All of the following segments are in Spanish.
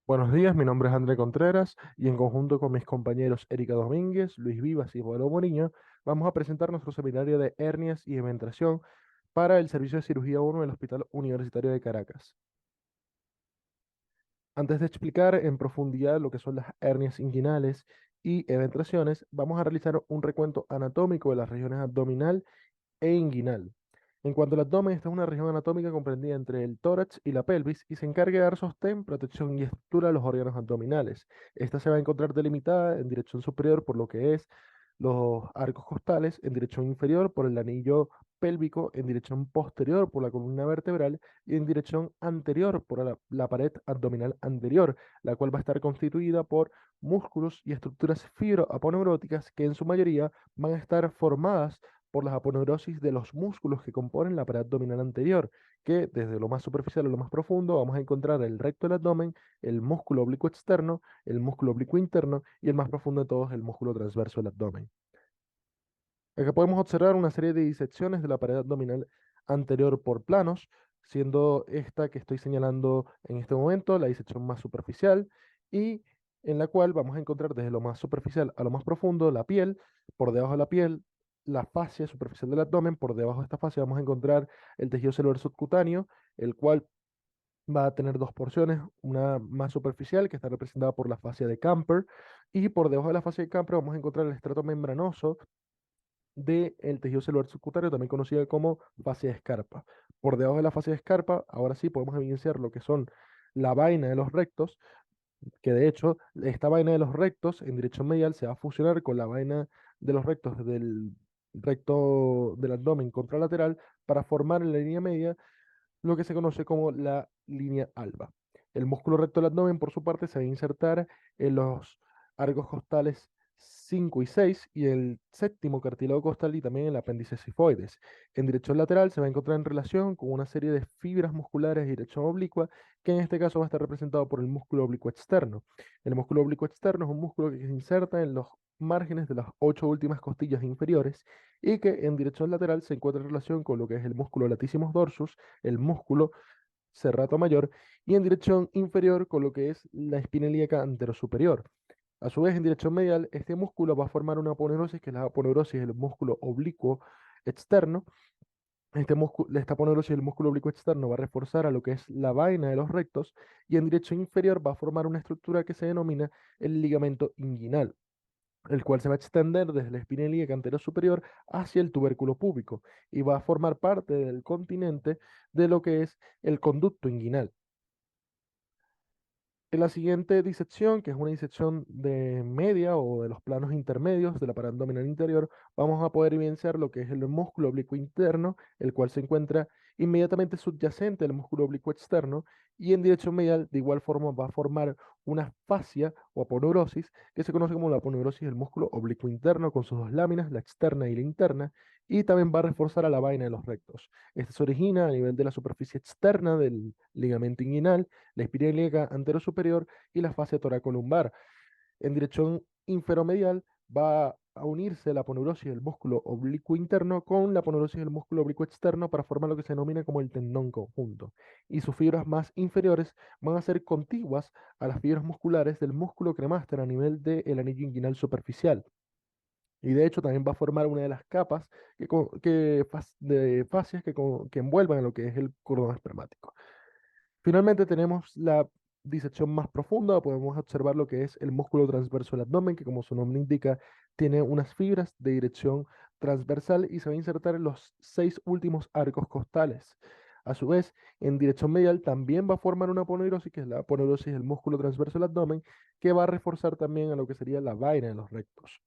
Buenos días, mi nombre es André Contreras y en conjunto con mis compañeros Erika Domínguez, Luis Vivas y Eduardo Moriño, vamos a presentar nuestro seminario de hernias y eventación para el Servicio de Cirugía 1 del Hospital Universitario de Caracas. Antes de explicar en profundidad lo que son las hernias inguinales y eventraciones, vamos a realizar un recuento anatómico de las regiones abdominal e inguinal. En cuanto al abdomen, esta es una región anatómica comprendida entre el tórax y la pelvis y se encarga de dar sostén, protección y estructura a los órganos abdominales. Esta se va a encontrar delimitada en dirección superior por lo que es los arcos costales, en dirección inferior por el anillo pélvico, en dirección posterior por la columna vertebral y en dirección anterior por la pared abdominal anterior, la cual va a estar constituida por músculos y estructuras fibroaponeuróticas que en su mayoría van a estar formadas por las aponeurosis de los músculos que componen la pared abdominal anterior, que desde lo más superficial a lo más profundo vamos a encontrar el recto del abdomen, el músculo oblicuo externo, el músculo oblicuo interno y el más profundo de todos, el músculo transverso del abdomen. Acá podemos observar una serie de disecciones de la pared abdominal anterior por planos, siendo esta que estoy señalando en este momento la disección más superficial y en la cual vamos a encontrar desde lo más superficial a lo más profundo la piel, por debajo de la piel, la fascia superficial del abdomen, por debajo de esta fascia vamos a encontrar el tejido celular subcutáneo, el cual va a tener dos porciones, una más superficial que está representada por la fascia de Camper y por debajo de la fascia de Camper vamos a encontrar el estrato membranoso del tejido celular subcutáneo, también conocida como fascia de escarpa. Por debajo de la fascia de escarpa, ahora sí podemos evidenciar lo que son la vaina de los rectos, que de hecho esta vaina de los rectos en dirección medial se va a fusionar con la vaina de los rectos del recto del abdomen contralateral para formar en la línea media lo que se conoce como la línea alba. El músculo recto del abdomen, por su parte, se va a insertar en los arcos costales 5 y 6 y el séptimo cartílago costal y también en el apéndice sifoides. En dirección lateral se va a encontrar en relación con una serie de fibras musculares de dirección oblicua, que en este caso va a estar representado por el músculo oblicuo externo. El músculo oblicuo externo es un músculo que se inserta en los márgenes de las 8 últimas costillas inferiores y que en dirección lateral se encuentra en relación con lo que es el músculo latissimus dorsus, el músculo serrato mayor, y en dirección inferior con lo que es la espina ilíaca anterosuperior. A su vez, en dirección medial, este músculo va a formar una aponeurosis, que es la aponeurosis del músculo oblicuo externo. Esta aponeurosis del músculo oblicuo externo va a reforzar a lo que es la vaina de los rectos, y en dirección inferior va a formar una estructura que se denomina el ligamento inguinal, el cual se va a extender desde la espina ilíaca anterior superior hacia el tubérculo púbico y va a formar parte del continente de lo que es el conducto inguinal. En la siguiente disección, que es una disección de media o de los planos intermedios de la pared abdominal interior, vamos a poder evidenciar lo que es el músculo oblicuo interno, el cual se encuentra inmediatamente subyacente al músculo oblicuo externo, y en dirección medial, de igual forma, va a formar una fascia o aponeurosis, que se conoce como la aponeurosis del músculo oblicuo interno, con sus dos láminas, la externa y la interna, y también va a reforzar a la vaina de los rectos. Este se origina a nivel de la superficie externa del ligamento inguinal, la espina ilíaca anterosuperior y la fascia toracolumbar. En dirección inferomedial va a unirse la aponeurosis del músculo oblicuo interno con la aponeurosis del músculo oblicuo externo para formar lo que se denomina como el tendón conjunto. Y sus fibras más inferiores van a ser contiguas a las fibras musculares del músculo cremaster a nivel del anillo inguinal superficial. Y de hecho también va a formar una de las capas de fascias que envuelvan a lo que es el cordón espermático. Finalmente tenemos la disección más profunda, podemos observar lo que es el músculo transverso del abdomen, que como su nombre indica, tiene unas fibras de dirección transversal y se va a insertar en los 6 últimos arcos costales. A su vez, en dirección medial también va a formar una aponeurosis, que es la aponeurosis del músculo transverso del abdomen, que va a reforzar también a lo que sería la vaina de los rectos.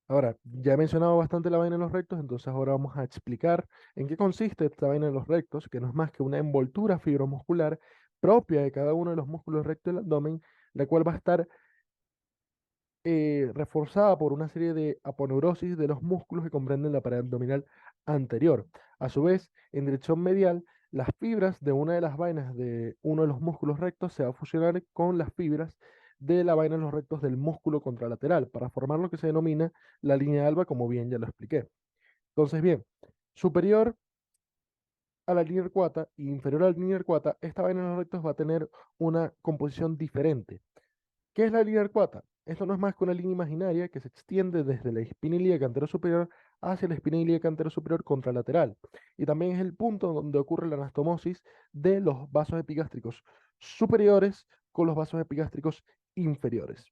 Ahora, ya he mencionado bastante la vaina de los rectos, entonces ahora vamos a explicar en qué consiste esta vaina de los rectos, que no es más que una envoltura fibromuscular propia de cada uno de los músculos rectos del abdomen, la cual va a estar reforzada por una serie de aponeurosis de los músculos que comprenden la pared abdominal anterior. A su vez, en dirección medial, las fibras de una de las vainas de uno de los músculos rectos se va a fusionar con las fibras de la vaina de los rectos del músculo contralateral para formar lo que se denomina la línea alba, como bien ya lo expliqué. Entonces, bien, superior a la línea arcuata y inferior a la línea arcuata, esta vaina de los rectos va a tener una composición diferente. ¿Qué es la línea arcuata? Esto no es más que una línea imaginaria que se extiende desde la espina ilíaca anterosuperior hacia la espina ilíaca anterosuperior contralateral. Y también es el punto donde ocurre la anastomosis de los vasos epigástricos superiores con los vasos epigástricos inferiores.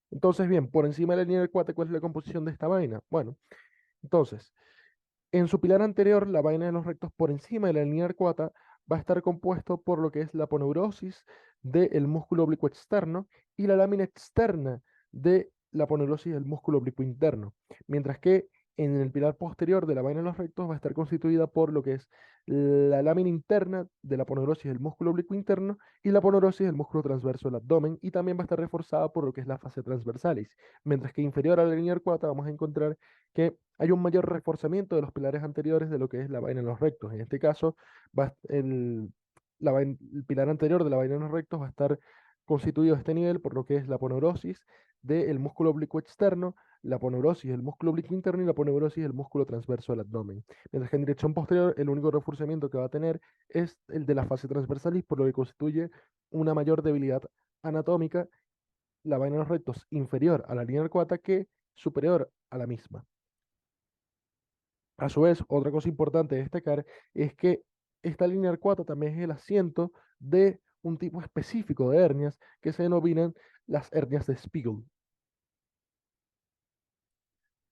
Entonces, bien, por encima de la línea arcuata, ¿cuál es la composición de esta vaina? Bueno, entonces, en su pilar anterior, la vaina de los rectos por encima de la línea arcuata va a estar compuesto por lo que es la aponeurosis del músculo oblicuo externo y la lámina externa de la aponeurosis del músculo oblicuo interno, mientras que en el pilar posterior de la vaina de los rectos va a estar constituida por lo que es la lámina interna de la aponeurosis del músculo oblicuo interno y la aponeurosis del músculo transverso del abdomen, y también va a estar reforzada por lo que es la fascia transversalis, mientras que inferior a la línea arcuata vamos a encontrar que hay un mayor reforzamiento de los pilares anteriores de lo que es la vaina en los rectos. En este caso, va el pilar anterior de la vaina en los rectos va a estar constituido a este nivel por lo que es la aponeurosis del músculo oblicuo externo, la aponeurosis del músculo oblicuo interno y la aponeurosis del músculo transverso del abdomen. Mientras que en dirección posterior, el único reforzamiento que va a tener es el de la fascia transversalis, por lo que constituye una mayor debilidad anatómica, la vaina en los rectos inferior a la línea arcuata que superior a la misma. A su vez, otra cosa importante de destacar es que esta línea arcuata también es el asiento de un tipo específico de hernias que se denominan las hernias de Spiegel.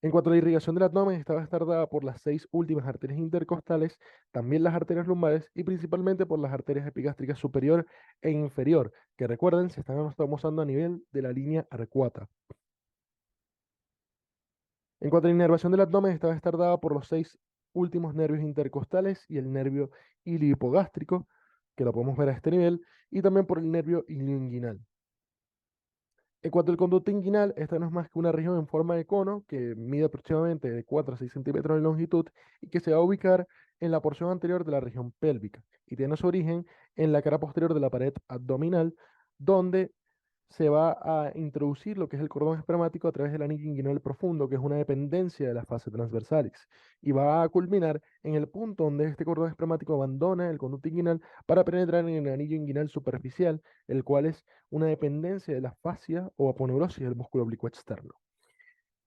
En cuanto a la irrigación del abdomen, esta va a estar dada por las 6 últimas arterias intercostales, también las arterias lumbares y principalmente por las arterias epigástricas superior e inferior, que recuerden, estamos dando a nivel de la línea arcuata. En cuanto a la inervación del abdomen, esta va a estar dada por los 6 últimos nervios intercostales y el nervio iliohipogástrico, que lo podemos ver a este nivel, y también por el nervio ilioinguinal. En cuanto al conducto inguinal, esta no es más que una región en forma de cono que mide aproximadamente de 4 a 6 centímetros de longitud y que se va a ubicar en la porción anterior de la región pélvica y tiene su origen en la cara posterior de la pared abdominal, donde se va a introducir lo que es el cordón espermático a través del anillo inguinal profundo, que es una dependencia de la fase transversalis, y va a culminar en el punto donde este cordón espermático abandona el conducto inguinal para penetrar en el anillo inguinal superficial, el cual es una dependencia de la fascia o aponeurosis del músculo oblicuo externo.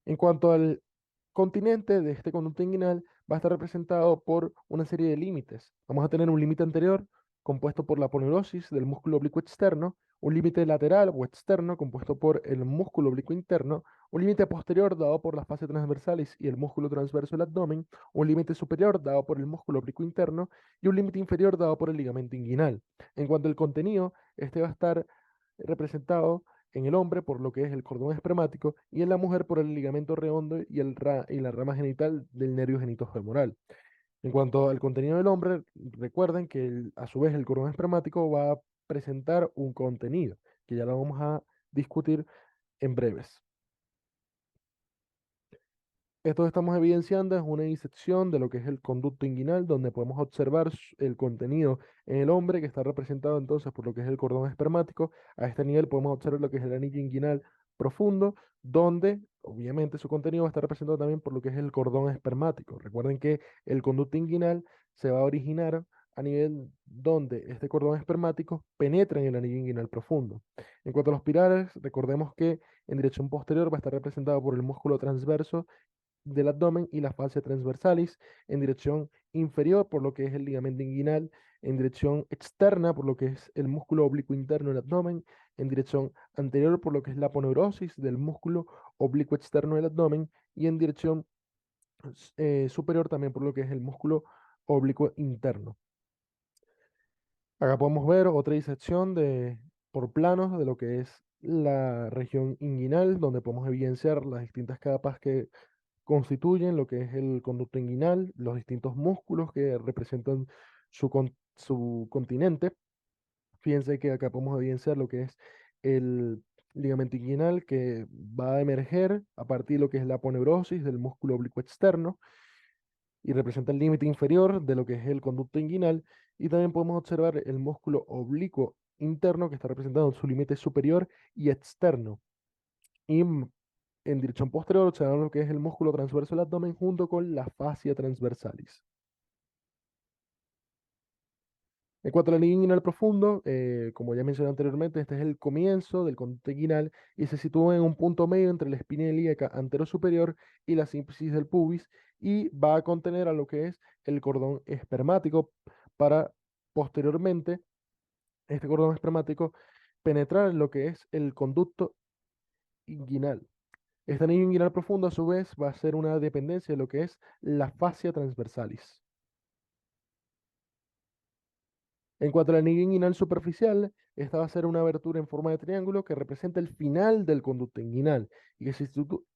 En cuanto al continente de este conducto inguinal, va a estar representado por una serie de límites. Vamos a tener un límite anterior compuesto por la aponeurosis del músculo oblicuo externo, un límite lateral o externo compuesto por el músculo oblicuo interno, un límite posterior dado por la fascia transversalis y el músculo transverso del abdomen, un límite superior dado por el músculo oblicuo interno y un límite inferior dado por el ligamento inguinal. En cuanto al contenido, este va a estar representado en el hombre por lo que es el cordón espermático y en la mujer por el ligamento redondo y la rama genital del nervio genitofemoral. En cuanto al contenido del hombre, recuerden que a su vez el cordón espermático va a presentar un contenido, que ya lo vamos a discutir en breves. Esto que estamos evidenciando es una disección de lo que es el conducto inguinal, donde podemos observar el contenido en el hombre, que está representado entonces por lo que es el cordón espermático. A este nivel podemos observar lo que es el anillo inguinal profundo, donde obviamente su contenido va a estar representado también por lo que es el cordón espermático. Recuerden que el conducto inguinal se va a originar a nivel donde este cordón espermático penetra en el anillo inguinal profundo. En cuanto a los pilares, recordemos que en dirección posterior va a estar representado por el músculo transverso del abdomen y la fascia transversalis, en dirección inferior por lo que es el ligamento inguinal, en dirección externa por lo que es el músculo oblicuo interno del abdomen, en dirección anterior por lo que es la aponeurosis del músculo oblicuo externo del abdomen y en dirección superior también por lo que es el músculo oblicuo interno. Acá podemos ver otra disección por planos de lo que es la región inguinal, donde podemos evidenciar las distintas capas que constituyen lo que es el conducto inguinal, los distintos músculos que representan su continente. Fíjense que acá podemos evidenciar lo que es el ligamento inguinal que va a emerger a partir de lo que es la aponeurosis del músculo oblicuo externo y representa el límite inferior de lo que es el conducto inguinal. Y también podemos observar el músculo oblicuo interno que está representado en su límite superior y externo. Y en dirección posterior observamos lo que es el músculo transverso del abdomen junto con la fascia transversalis. En cuanto al anillo inguinal profundo, como ya mencioné anteriormente, este es el comienzo del conducto inguinal y se sitúa en un punto medio entre la espina ilíaca anterosuperior y la sínfisis del pubis y va a contener a lo que es el cordón espermático para posteriormente este cordón espermático penetrar en lo que es el conducto inguinal. Este anillo inguinal profundo, a su vez, va a ser una dependencia de lo que es la fascia transversalis. En cuanto al anillo inguinal superficial, esta va a ser una abertura en forma de triángulo que representa el final del conducto inguinal y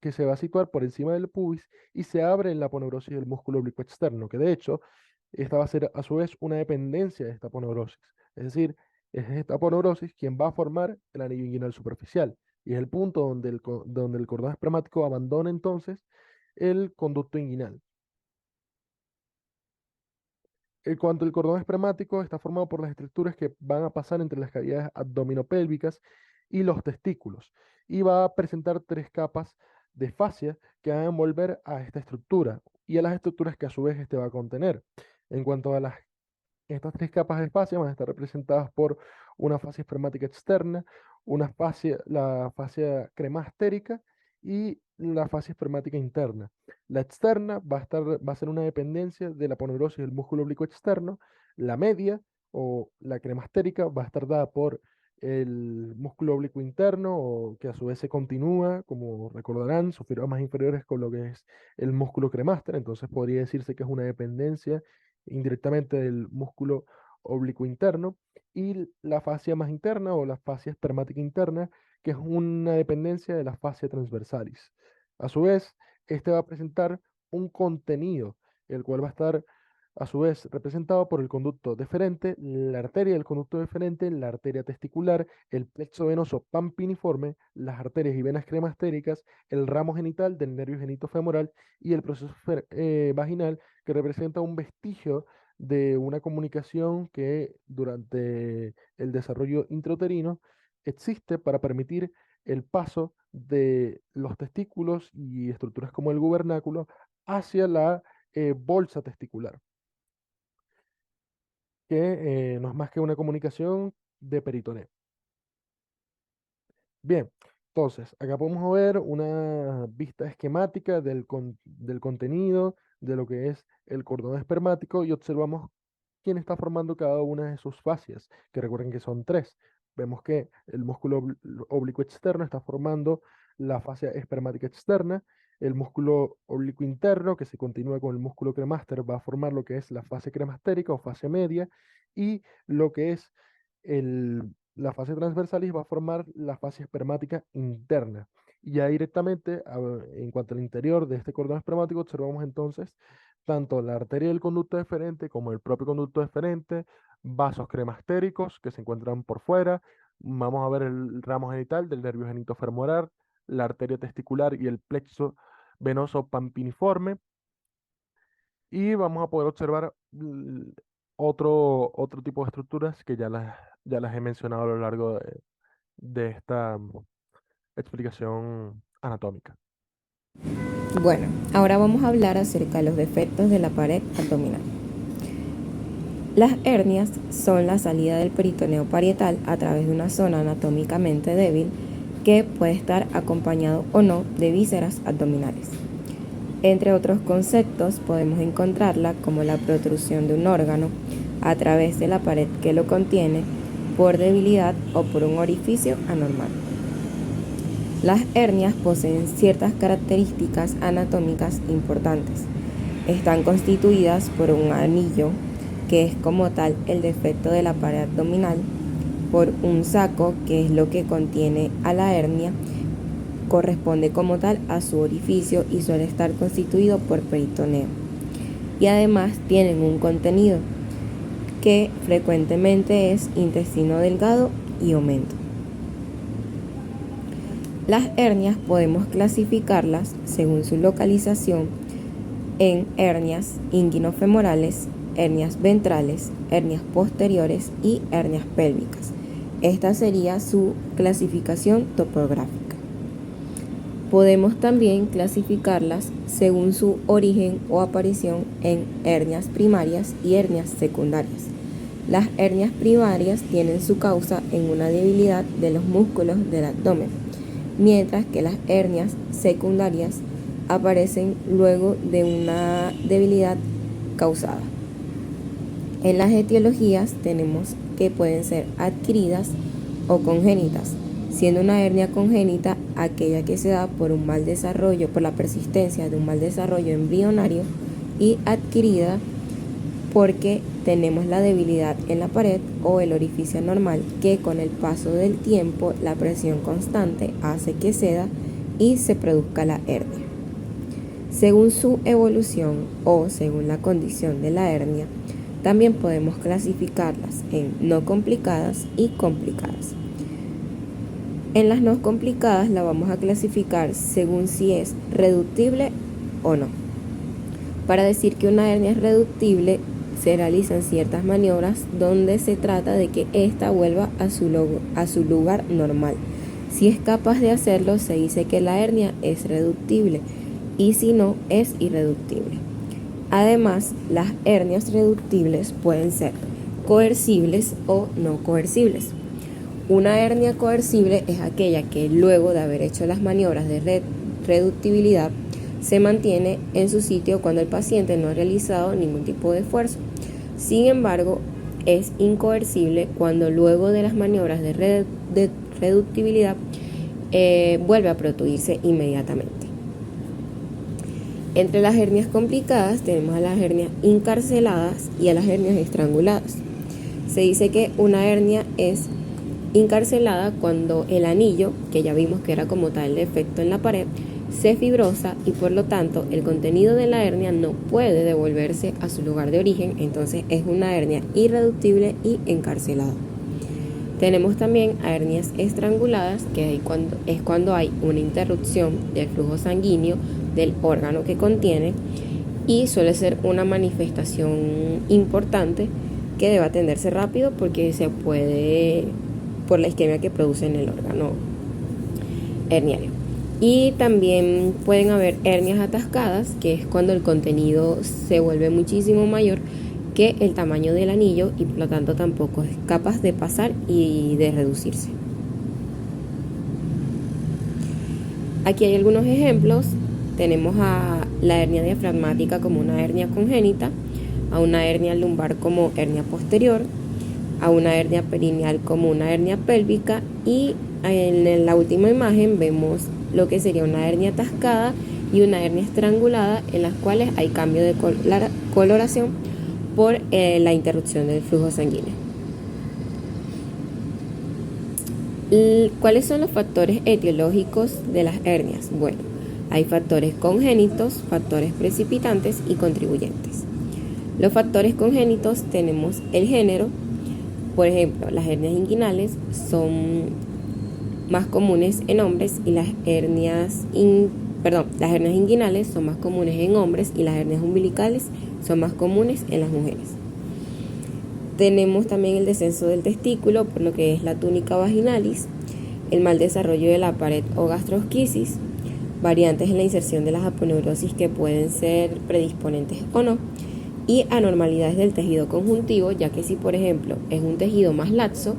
que se va a situar por encima del pubis y se abre en la aponeurosis del músculo oblicuo externo, que de hecho, esta va a ser a su vez una dependencia de esta aponeurosis. Es decir, es esta aponeurosis quien va a formar el anillo inguinal superficial y es el punto donde donde el cordón espermático abandona entonces el conducto inguinal. En cuanto al cordón espermático, está formado por las estructuras que van a pasar entre las cavidades abdominopélvicas y los testículos, y va a presentar tres capas de fascia que van a envolver a esta estructura y a las estructuras que a su vez este va a contener. En cuanto a estas tres capas de fascia van a estar representadas por una fascia espermática externa, la fascia cremastérica y la fascia espermática interna. La externa va a ser una dependencia de la aponeurosis del músculo oblicuo externo. La media o la cremastérica va a estar dada por el músculo oblicuo interno, o que a su vez se continúa, como recordarán, sus fibras más inferiores con lo que es el músculo cremaster. Entonces podría decirse que es una dependencia indirectamente del músculo oblicuo interno, y la fascia más interna o la fascia espermática interna, que es una dependencia de la fascia transversalis. A su vez, este va a presentar un contenido, el cual va a estar a su vez representado por el conducto deferente, la arteria del conducto deferente, la arteria testicular, el plexo venoso pampiniforme, las arterias y venas cremastéricas, el ramo genital del nervio genitofemoral y el proceso vaginal, que representa un vestigio de una comunicación que durante el desarrollo intrauterino existe para permitir el paso de los testículos y estructuras como el gubernáculo hacia la bolsa testicular, que no es más que una comunicación de peritoneo. Bien, entonces, acá podemos ver una vista esquemática del contenido de lo que es el cordón espermático y observamos quién está formando cada una de sus fascias, que recuerden que son tres. Vemos que el músculo oblicuo externo está formando la fascia espermática externa, el músculo oblicuo interno, que se continúa con el músculo cremaster, va a formar lo que es la fascia cremastérica o fascia media, y lo que es la fascia transversalis va a formar la fascia espermática interna. Y ya directamente, en cuanto al interior de este cordón espermático, observamos entonces tanto la arteria del conducto deferente como el propio conducto deferente, vasos cremastéricos que se encuentran por fuera. Vamos a ver el ramo genital del nervio genitofemoral, la arteria testicular y el plexo venoso pampiniforme. Y vamos a poder observar otro tipo de estructuras que ya las he mencionado a lo largo de esta explicación anatómica. Bueno, ahora vamos a hablar acerca de los defectos de la pared abdominal. Las hernias son la salida del peritoneo parietal a través de una zona anatómicamente débil que puede estar acompañado o no de vísceras abdominales. Entre otros conceptos podemos encontrarla como la protrusión de un órgano a través de la pared que lo contiene por debilidad o por un orificio anormal. Las hernias poseen ciertas características anatómicas importantes. Están constituidas por un anillo, que es como tal el defecto de la pared abdominal, por un saco, que es lo que contiene a la hernia, corresponde como tal a su orificio y suele estar constituido por peritoneo. Y además tienen un contenido que frecuentemente es intestino delgado y aumento. Las hernias podemos clasificarlas según su localización en hernias inguinofemorales, hernias ventrales, hernias posteriores y hernias pélvicas. Esta sería su clasificación topográfica. Podemos también clasificarlas según su origen o aparición en hernias primarias y hernias secundarias. Las hernias primarias tienen su causa en una debilidad de los músculos del abdomen, mientras que las hernias secundarias aparecen luego de una debilidad causada. En las etiologías tenemos que pueden ser adquiridas o congénitas, siendo una hernia congénita aquella que se da por un mal desarrollo, por la persistencia de un mal desarrollo embrionario, y adquirida porque tenemos la debilidad en la pared o el orificio normal, que con el paso del tiempo la presión constante hace que ceda y se produzca la hernia. Según su evolución o según la condición de la hernia, también podemos clasificarlas en no complicadas y complicadas. En las no complicadas la vamos a clasificar según si es reductible o no. Para decir que una hernia es reductible, se realizan ciertas maniobras donde se trata de que ésta vuelva a su lugar normal. Si es capaz de hacerlo, se dice que la hernia es reductible, y si no, es irreductible. Además, las hernias reductibles pueden ser coercibles o no coercibles. Una hernia coercible es aquella que luego de haber hecho las maniobras de reductibilidad se mantiene en su sitio cuando el paciente no ha realizado ningún tipo de esfuerzo. Sin embargo, es incoercible cuando luego de las maniobras de reductibilidad vuelve a producirse inmediatamente. Entre las hernias complicadas tenemos a las hernias encarceladas y a las hernias estranguladas. Se dice que una hernia es encarcelada cuando el anillo, que ya vimos que era como tal el defecto en la pared, se fibrosa y por lo tanto el contenido de la hernia no puede devolverse a su lugar de origen, entonces es una hernia irreductible y encarcelada. Tenemos también a hernias estranguladas, que es cuando hay una interrupción del flujo sanguíneo del órgano que contiene, y suele ser una manifestación importante que debe atenderse rápido porque se puede, por la isquemia que produce en el órgano herniario. Y también pueden haber hernias atascadas, que es cuando el contenido se vuelve muchísimo mayor que el tamaño del anillo y por lo tanto tampoco es capaz de pasar y de reducirse. Aquí hay algunos ejemplos. Tenemos a la hernia diafragmática como una hernia congénita, a una hernia lumbar como hernia posterior, a una hernia perineal como una hernia pélvica, y en la última imagen vemos lo que sería una hernia atascada y una hernia estrangulada, en las cuales hay cambio de coloración por la interrupción del flujo sanguíneo. ¿Cuáles son los factores etiológicos de las hernias? Bueno, hay factores congénitos, factores precipitantes y contribuyentes. Los factores congénitos tenemos el género. Por ejemplo, las hernias inguinales son más comunes en hombres y las hernias inguinales son más comunes en hombres y las hernias umbilicales son más comunes en las mujeres. Tenemos también el descenso del testículo por lo que es la túnica vaginalis, el mal desarrollo de la pared o gastrosquisis, variantes en la inserción de las aponeurosis que pueden ser predisponentes o no, y anormalidades del tejido conjuntivo, ya que si por ejemplo es un tejido más laxo,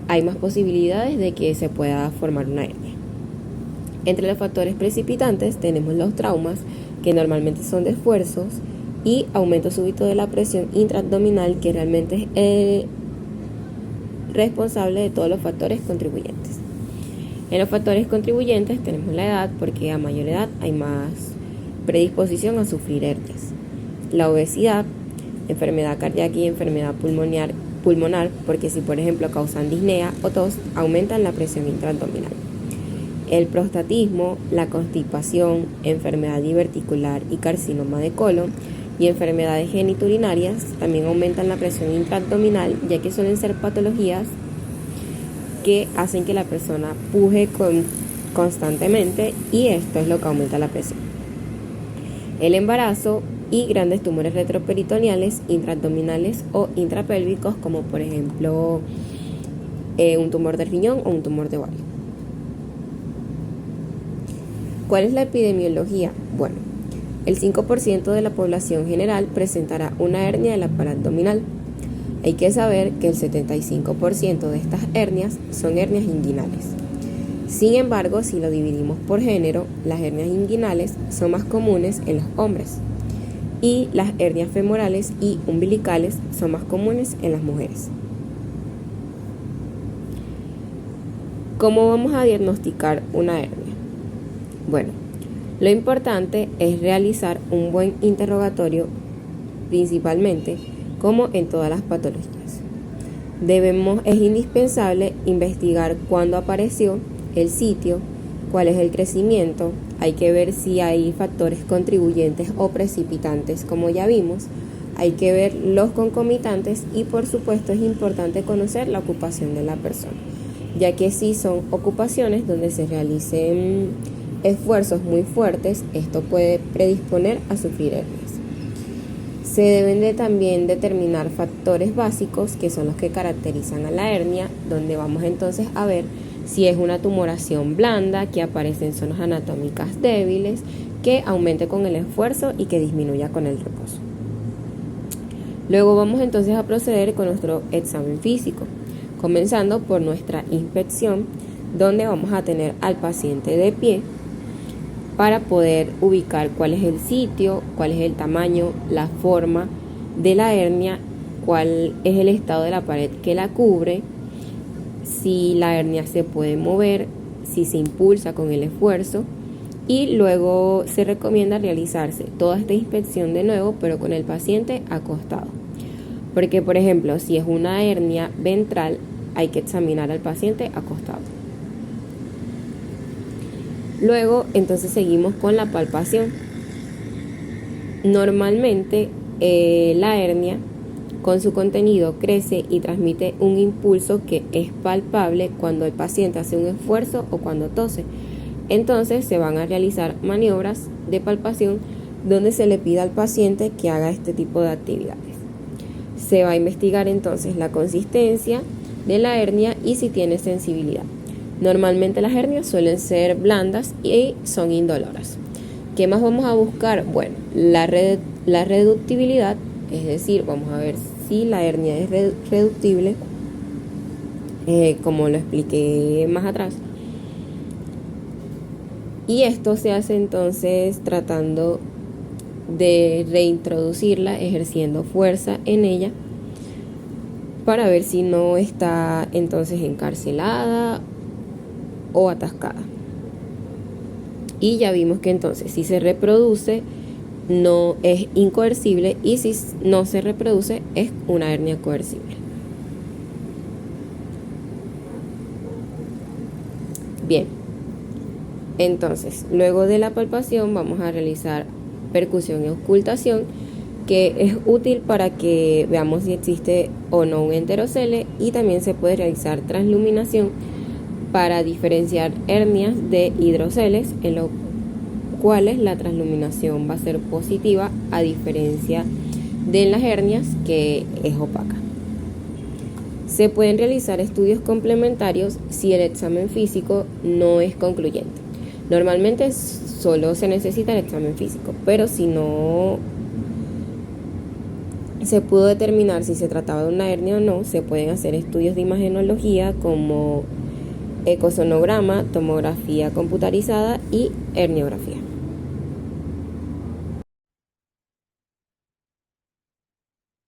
hay más posibilidades de que se pueda formar una hernia. Entre los factores precipitantes tenemos los traumas, que normalmente son de esfuerzos, y aumento súbito de la presión intraabdominal, que realmente es responsable de todos los factores contribuyentes. En los factores contribuyentes tenemos la edad, porque a mayor edad hay más predisposición a sufrir hernias. La obesidad, enfermedad cardíaca y enfermedad pulmonar, porque si por ejemplo causan disnea o tos, aumentan la presión intraabdominal. El prostatismo, la constipación, enfermedad diverticular y carcinoma de colon y enfermedades genitourinarias también aumentan la presión intraabdominal, ya que suelen ser patologías que hacen que la persona puje constantemente, y esto es lo que aumenta la presión. El embarazo y grandes tumores retroperitoneales, intraabdominales o intrapélvicos, como por ejemplo un tumor de riñón o un tumor de ovario. ¿Cuál es la epidemiología? Bueno, el 5% de la población general presentará una hernia de la pared abdominal. Hay que saber que el 75% de estas hernias son hernias inguinales. Sin embargo, si lo dividimos por género, las hernias inguinales son más comunes en los hombres y las hernias femorales y umbilicales son más comunes en las mujeres. ¿Cómo vamos a diagnosticar una hernia? Bueno, lo importante es realizar un buen interrogatorio, principalmente como en todas las patologías. Es indispensable investigar cuándo apareció, el sitio, cuál es el crecimiento. Hay que ver si hay factores contribuyentes o precipitantes, como ya vimos. Hay que ver los concomitantes y, por supuesto, es importante conocer la ocupación de la persona, ya que si son ocupaciones donde se realicen esfuerzos muy fuertes, esto puede predisponer a sufrir hernias. Se deben de también determinar factores básicos que son los que caracterizan a la hernia, donde vamos entonces a ver si es una tumoración blanda que aparece en zonas anatómicas débiles, que aumente con el esfuerzo y que disminuya con el reposo. Luego vamos entonces a proceder con nuestro examen físico, comenzando por nuestra inspección, donde vamos a tener al paciente de pie para poder ubicar cuál es el sitio, cuál es el tamaño, la forma de la hernia, cuál es el estado de la pared que la cubre, si la hernia se puede mover, si se impulsa con el esfuerzo, y luego se recomienda realizarse toda esta inspección de nuevo, pero con el paciente acostado. Porque, por ejemplo, si es una hernia ventral, hay que examinar al paciente acostado. Luego, entonces seguimos con la palpación. Normalmente, la hernia con su contenido crece y transmite un impulso que es palpable cuando el paciente hace un esfuerzo o cuando tose. Entonces se van a realizar maniobras de palpación donde se le pida al paciente que haga este tipo de actividades. Se va a investigar entonces la consistencia de la hernia y si tiene sensibilidad. Normalmente las hernias suelen ser blandas y son indoloras. ¿Qué más vamos a buscar? Bueno, la reductibilidad, es decir, vamos a ver si la hernia es reductible, como lo expliqué más atrás. Y esto se hace entonces tratando de reintroducirla, ejerciendo fuerza en ella para ver si no está entonces encarcelada o atascada. Y ya vimos que entonces si se reproduce no es incoercible y si no se reproduce es una hernia coercible. Bien, entonces luego de la palpación vamos a realizar percusión y auscultación, que es útil para que veamos si existe o no un enterocele, y también se puede realizar transluminación para diferenciar hernias de hidroceles, en los cuales la transluminación va a ser positiva a diferencia de las hernias que es opaca. Se pueden realizar estudios complementarios si el examen físico no es concluyente. Normalmente solo se necesita el examen físico, pero si no se pudo determinar si se trataba de una hernia o no, se pueden hacer estudios de imagenología como ecosonograma, tomografía computarizada y herniografía.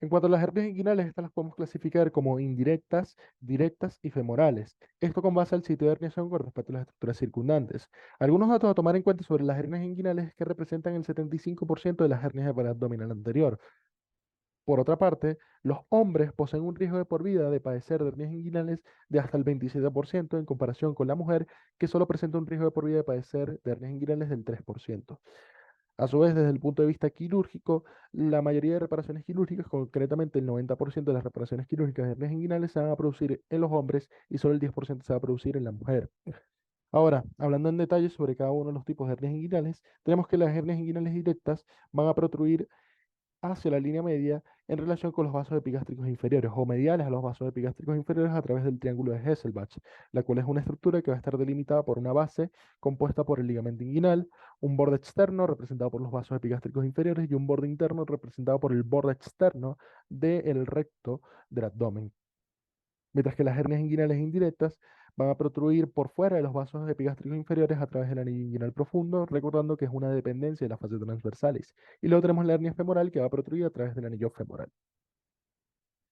En cuanto a las hernias inguinales, estas las podemos clasificar como indirectas, directas y femorales. Esto con base al sitio de herniación con respecto a las estructuras circundantes. Algunos datos a tomar en cuenta sobre las hernias inguinales es que representan el 75% de las hernias de pared abdominal anterior. Por otra parte, los hombres poseen un riesgo de por vida de padecer de hernias inguinales de hasta el 27% en comparación con la mujer, que solo presenta un riesgo de por vida de padecer de hernias inguinales del 3%. A su vez, desde el punto de vista quirúrgico, la mayoría de reparaciones quirúrgicas, concretamente el 90% de las reparaciones quirúrgicas de hernias inguinales, se van a producir en los hombres y solo el 10% se va a producir en la mujer. Ahora, hablando en detalle sobre cada uno de los tipos de hernias inguinales, tenemos que las hernias inguinales directas van a protruir hacia la línea media en relación con los vasos epigástricos inferiores o mediales a los vasos epigástricos inferiores a través del triángulo de Hesselbach, la cual es una estructura que va a estar delimitada por una base compuesta por el ligamento inguinal, un borde externo representado por los vasos epigástricos inferiores y un borde interno representado por el borde externo del recto del abdomen. Mientras que las hernias inguinales indirectas van a protruir por fuera de los vasos epigástricos inferiores a través del anillo inguinal profundo, recordando que es una dependencia de las fases transversales. Y luego tenemos la hernia femoral que va a protruir a través del anillo femoral.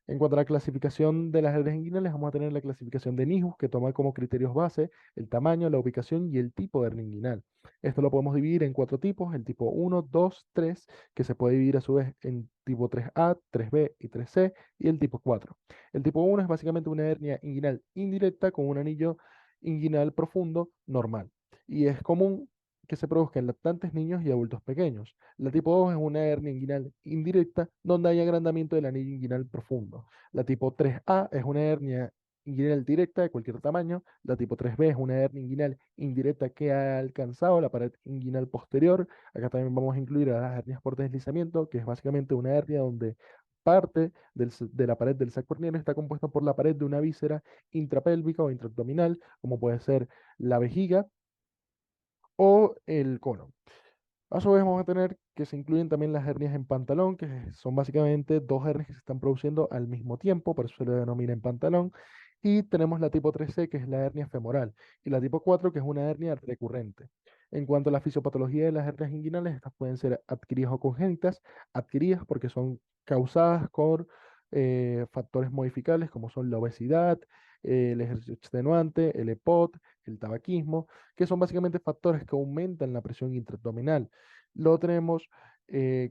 En cuanto a la clasificación de las hernias inguinales, vamos a tener la clasificación de Nijus, que toma como criterios base el tamaño, la ubicación y el tipo de hernia inguinal. Esto lo podemos dividir en cuatro tipos, el tipo 1, 2, 3, que se puede dividir a su vez en tipo 3A, 3B y 3C, y el tipo 4. El tipo 1 es básicamente una hernia inguinal indirecta con un anillo inguinal profundo normal, y es común que se produzca en lactantes, niños y adultos pequeños. La tipo 2 es una hernia inguinal indirecta donde hay agrandamiento del anillo inguinal profundo. La tipo 3A es una hernia inguinal directa de cualquier tamaño. La tipo 3B es una hernia inguinal indirecta que ha alcanzado la pared inguinal posterior. Acá también vamos a incluir a las hernias por deslizamiento, que es básicamente una hernia donde parte de la pared del saco herniano está compuesta por la pared de una víscera intrapélvica o intraabdominal, como puede ser la vejiga o el colon. A su vez vamos a tener que se incluyen también las hernias en pantalón, que son básicamente dos hernias que se están produciendo al mismo tiempo, por eso se le denomina en pantalón. Y tenemos la tipo 3C, que es la hernia femoral, y la tipo 4, que es una hernia recurrente. En cuanto a la fisiopatología de las hernias inguinales, estas pueden ser adquiridas o congénitas, adquiridas porque son causadas por factores modificables como son la obesidad, el ejercicio extenuante, el EPOT, el tabaquismo, que son básicamente factores que aumentan la presión intraabdominal. Luego tenemos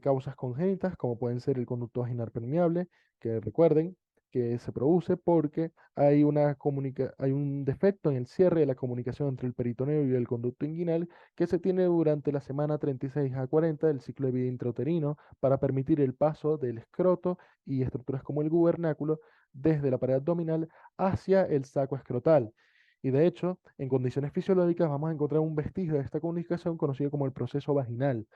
causas congénitas, como pueden ser el conducto vaginal permeable, que recuerden que se produce porque hay un defecto en el cierre de la comunicación entre el peritoneo y el conducto inguinal que se tiene durante la semana 36 a 40 del ciclo de vida intrauterino para permitir el paso del escroto y estructuras como el gubernáculo desde la pared abdominal hacia el saco escrotal. Y de hecho, en condiciones fisiológicas vamos a encontrar un vestigio de esta comunicación conocido como el proceso vaginal.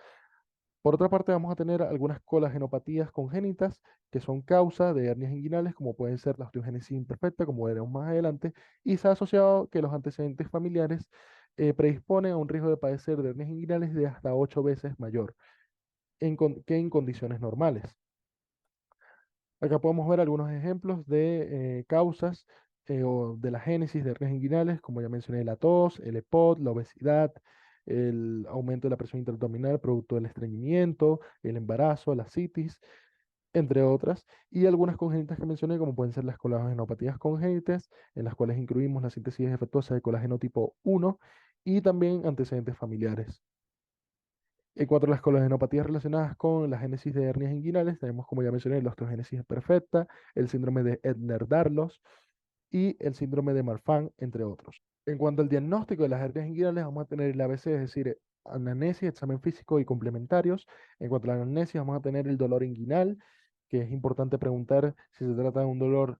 Por otra parte, vamos a tener algunas colagenopatías congénitas que son causa de hernias inguinales, como pueden ser la osteogénesis imperfecta, como veremos más adelante, y se ha asociado que los antecedentes familiares predisponen a un riesgo de padecer de hernias inguinales de hasta 8 veces mayor que en condiciones normales. Acá podemos ver algunos ejemplos de causas o de la génesis de hernias inguinales, como ya mencioné, la tos, el EPOT, la obesidad, el aumento de la presión intraabdominal producto del estreñimiento, el embarazo, la citis, entre otras, y algunas congénitas que mencioné, como pueden ser las colagenopatías congénitas, en las cuales incluimos la síntesis defectuosa de colágeno tipo 1 y también antecedentes familiares. En cuanto a las colagenopatías relacionadas con la génesis de hernias inguinales, tenemos, como ya mencioné, la osteogénesis perfecta, el síndrome de Ehlers-Danlos y el síndrome de Marfan, entre otros. En cuanto al diagnóstico de las hernias inguinales, vamos a tener el ABC, es decir, anamnesis, examen físico y complementarios. En cuanto a la anamnesis, vamos a tener el dolor inguinal, que es importante preguntar si se trata de un dolor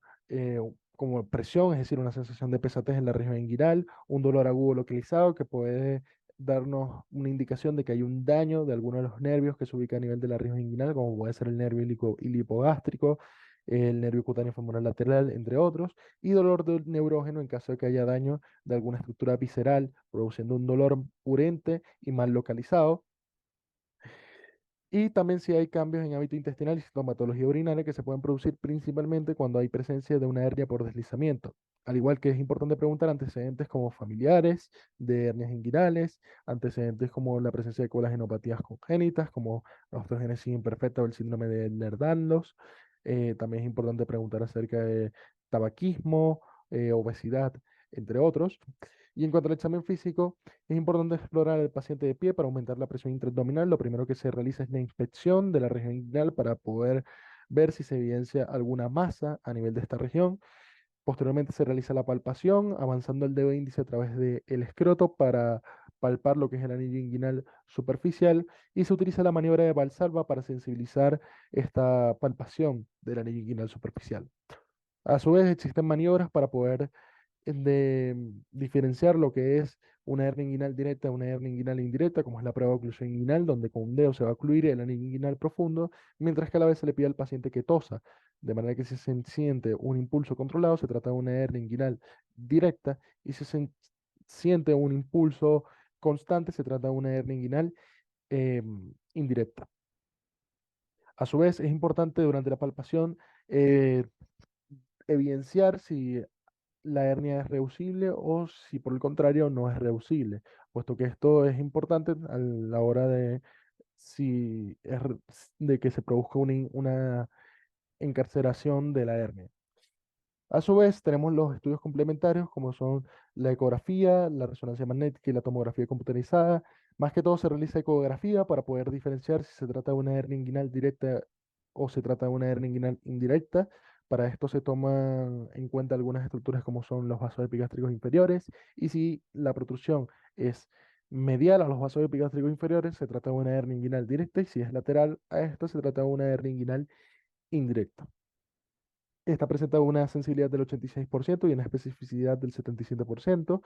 como presión, es decir, una sensación de pesatez en la región inguinal, un dolor agudo localizado que puede darnos una indicación de que hay un daño de alguno de los nervios que se ubica a nivel de la región inguinal, como puede ser el nervio ilipogástrico, el nervio cutáneo femoral lateral, entre otros, y dolor neurógeno en caso de que haya daño de alguna estructura visceral, produciendo un dolor urente y mal localizado. Y también si hay cambios en hábito intestinal y sintomatología urinaria que se pueden producir principalmente cuando hay presencia de una hernia por deslizamiento. Al igual que es importante preguntar antecedentes como familiares de hernias inguinales, antecedentes como la presencia de colagenopatías congénitas, como la osteogénesis imperfecta o el síndrome de Ehlers-Danlos. También es importante preguntar acerca de tabaquismo, obesidad, entre otros. Y en cuanto al examen físico, es importante explorar al paciente de pie para aumentar la presión intraabdominal. Lo primero que se realiza es la inspección de la región inguinal para poder ver si se evidencia alguna masa a nivel de esta región. Posteriormente se realiza la palpación, avanzando el dedo índice a través del escroto para palpar lo que es el anillo inguinal superficial y se utiliza la maniobra de Valsalva para sensibilizar esta palpación del anillo inguinal superficial. A su vez, existen maniobras para poder diferenciar lo que es una hernia inguinal directa de una hernia inguinal indirecta, como es la prueba de oclusión inguinal, donde con un dedo se va a ocluir el anillo inguinal profundo, mientras que a la vez se le pide al paciente que tosa, de manera que si se siente un impulso controlado, se trata de una hernia inguinal directa, y si se siente un impulso constante, se trata de una hernia inguinal indirecta. A su vez, es importante durante la palpación eh, evidenciar si la hernia es reducible o si por el contrario no es reducible, puesto que esto es importante a la hora de, si es de que se produzca una encarceración de la hernia. A su vez, tenemos los estudios complementarios como son la ecografía, la resonancia magnética y la tomografía computarizada. Más que todo se realiza ecografía para poder diferenciar si se trata de una hernia inguinal directa o se trata de una hernia inguinal indirecta. Para esto se toman en cuenta algunas estructuras como son los vasos epigástricos inferiores y si la protrusión es medial a los vasos epigástricos inferiores, se trata de una hernia inguinal directa y si es lateral a esto, se trata de una hernia inguinal indirecta. Esta presenta una sensibilidad del 86% y una especificidad del 77%.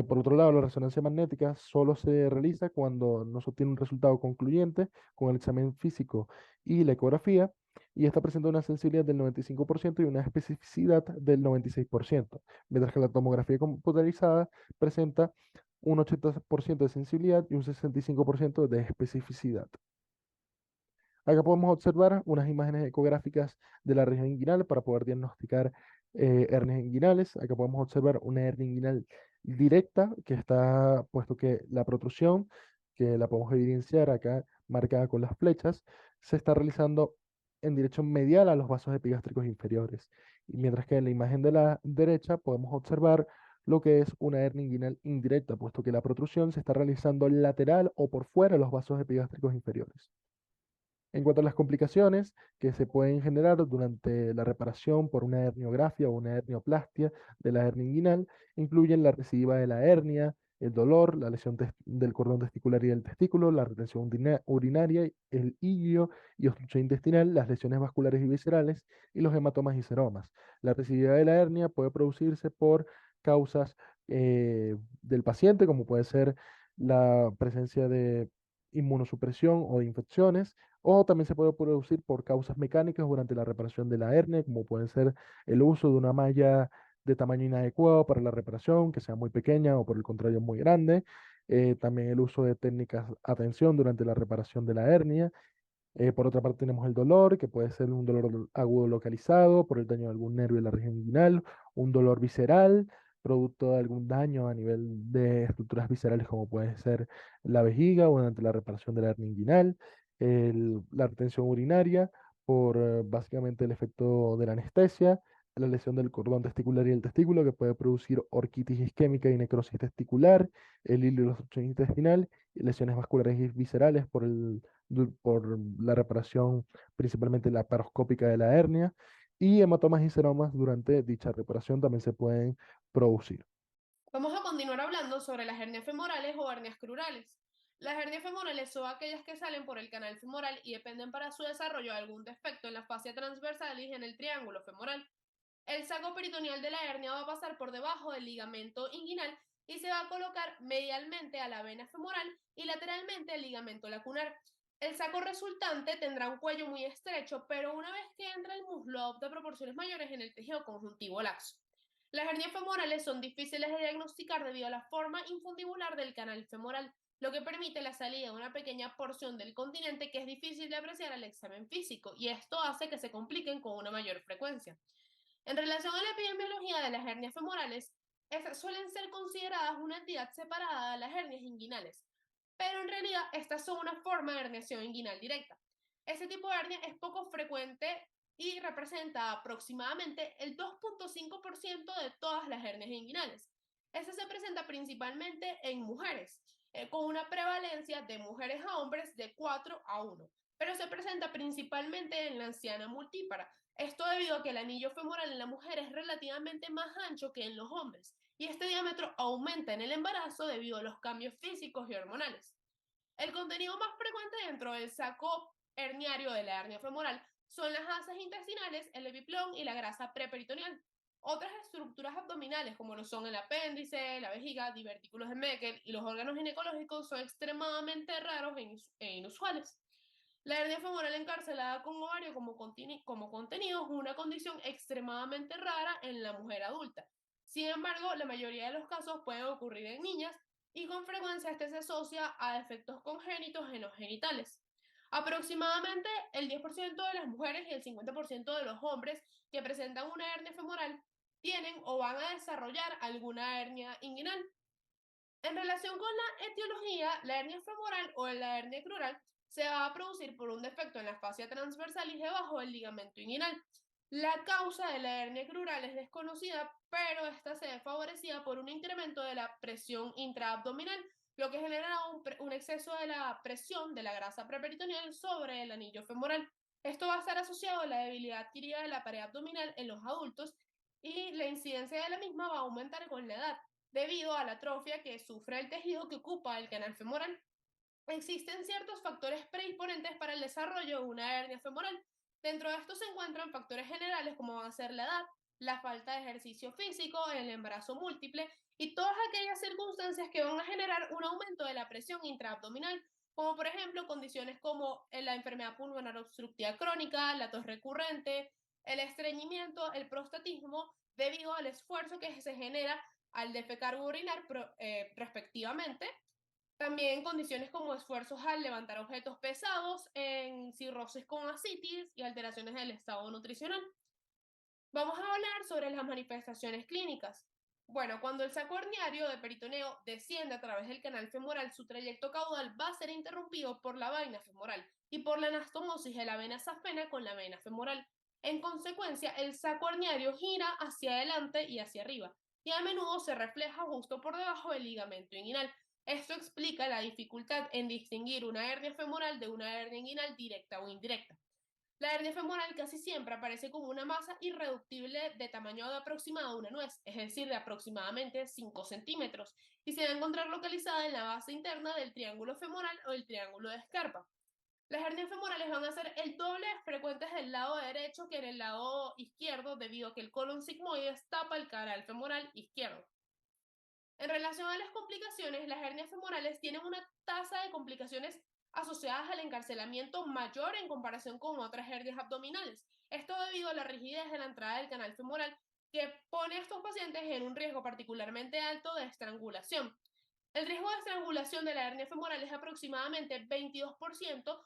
Por otro lado, la resonancia magnética solo se realiza cuando no se obtiene un resultado concluyente con el examen físico y la ecografía, y esta presenta una sensibilidad del 95% y una especificidad del 96%, mientras que la tomografía computarizada presenta un 80% de sensibilidad y un 65% de especificidad. Acá podemos observar unas imágenes ecográficas de la región inguinal para poder diagnosticar hernias inguinales. Acá podemos observar una hernia inguinal directa que está, puesto que la protrusión, que la podemos evidenciar acá marcada con las flechas, se está realizando en dirección medial a los vasos epigástricos inferiores. Y mientras que en la imagen de la derecha podemos observar lo que es una hernia inguinal indirecta, puesto que la protrusión se está realizando lateral o por fuera de los vasos epigástricos inferiores. En cuanto a las complicaciones que se pueden generar durante la reparación por una herniografia o una hernioplastia de la hernia inguinal, incluyen la recidiva de la hernia, el dolor, la lesión del cordón testicular y del testículo, la retención urinaria, el ilio y obstrucción intestinal, las lesiones vasculares y viscerales y los hematomas y seromas. La recidiva de la hernia puede producirse por causas del paciente, como puede ser la presencia de inmunosupresión o de infecciones, o también se puede producir por causas mecánicas durante la reparación de la hernia, como puede ser el uso de una malla de tamaño inadecuado para la reparación, que sea muy pequeña o por el contrario muy grande. También el uso de técnicas a tensión durante la reparación de la hernia. Por otra parte tenemos el dolor, que puede ser un dolor agudo localizado por el daño de algún nervio de la región inguinal, un dolor visceral, producto de algún daño a nivel de estructuras viscerales como puede ser la vejiga o durante la reparación de la hernia inguinal, la retención urinaria por básicamente el efecto de la anestesia, la lesión del cordón testicular y el testículo que puede producir orquitis isquémica y necrosis testicular, el hilo y la obstrucción intestinal, y lesiones vasculares y viscerales por la reparación principalmente laparoscópica de la hernia y hematomas y seromas durante dicha reparación también se pueden producir. Vamos a continuar hablando sobre las hernias femorales o hernias crurales. Las hernias femorales son aquellas que salen por el canal femoral y dependen para su desarrollo de algún defecto en la fascia transversal y en el triángulo femoral. El saco peritoneal de la hernia va a pasar por debajo del ligamento inguinal y se va a colocar medialmente a la vena femoral y lateralmente al ligamento lacunar. El saco resultante tendrá un cuello muy estrecho, pero una vez que entra el muslo adopta proporciones mayores en el tejido conjuntivo laxo. Las hernias femorales son difíciles de diagnosticar debido a la forma infundibular del canal femoral, lo que permite la salida de una pequeña porción del continente que es difícil de apreciar al examen físico, y esto hace que se compliquen con una mayor frecuencia. En relación a la epidemiología de las hernias femorales, estas suelen ser consideradas una entidad separada de las hernias inguinales, pero en realidad estas son una forma de herniación inguinal directa. Este tipo de hernia es poco frecuente y representa aproximadamente el 2.5% de todas las hernias inguinales. Esta se presenta principalmente en mujeres, con una prevalencia de mujeres a hombres de 4:1, pero se presenta principalmente en la anciana multípara. Esto debido a que el anillo femoral en la mujer es relativamente más ancho que en los hombres, y este diámetro aumenta en el embarazo debido a los cambios físicos y hormonales. El contenido más frecuente dentro del saco herniario de la hernia femoral son las asas intestinales, el epiplón y la grasa preperitoneal. Otras estructuras abdominales, como lo son el apéndice, la vejiga, divertículos de Meckel y los órganos ginecológicos, son extremadamente raros e inusuales. La hernia femoral encarcelada con ovario como contenido es una condición extremadamente rara en la mujer adulta. Sin embargo, la mayoría de los casos pueden ocurrir en niñas y con frecuencia este se asocia a defectos congénitos en los genitales. Aproximadamente el 10% de las mujeres y el 50% de los hombres que presentan una hernia femoral tienen o van a desarrollar alguna hernia inguinal. En relación con la etiología, la hernia femoral o la hernia crural se va a producir por un defecto en la fascia transversalis debajo del ligamento inguinal. La causa de la hernia crural es desconocida, pero esta se ve favorecida por un incremento de la presión intraabdominal, lo que genera un exceso de la presión de la grasa preperitoneal sobre el anillo femoral. Esto va a estar asociado a la debilidad adquirida de la pared abdominal en los adultos y la incidencia de la misma va a aumentar con la edad debido a la atrofia que sufre el tejido que ocupa el canal femoral. Existen ciertos factores predisponentes para el desarrollo de una hernia femoral. Dentro de estos se encuentran factores generales como van a ser la edad, la falta de ejercicio físico, el embarazo múltiple y todas aquellas circunstancias que van a generar un aumento de la presión intraabdominal, como por ejemplo condiciones como la enfermedad pulmonar obstructiva crónica, la tos recurrente, el estreñimiento, el prostatismo, debido al esfuerzo que se genera al defecar o orinar respectivamente. También condiciones como esfuerzos al levantar objetos pesados, en cirrosis con ascitis y alteraciones del estado nutricional. Vamos a hablar sobre las manifestaciones clínicas. Bueno, cuando el saco herniario de peritoneo desciende a través del canal femoral, su trayecto caudal va a ser interrumpido por la vaina femoral y por la anastomosis de la vena safena con la vena femoral. En consecuencia, el saco herniario gira hacia adelante y hacia arriba, y a menudo se refleja justo por debajo del ligamento inguinal. Esto explica la dificultad en distinguir una hernia femoral de una hernia inguinal directa o indirecta. La hernia femoral casi siempre aparece como una masa irreductible de tamaño aproximado a una nuez, es decir, de aproximadamente 5 centímetros, y se va a encontrar localizada en la base interna del triángulo femoral o el triángulo de Scarpa. Las hernias femorales van a ser el doble de frecuentes del lado derecho que en el lado izquierdo, debido a que el colon sigmoides tapa el canal femoral izquierdo. En relación a las complicaciones, las hernias femorales tienen una tasa de complicaciones asociadas al encarcelamiento mayor en comparación con otras hernias abdominales. Esto debido a la rigidez de la entrada del canal femoral que pone a estos pacientes en un riesgo particularmente alto de estrangulación. El riesgo de estrangulación de la hernia femoral es aproximadamente 22%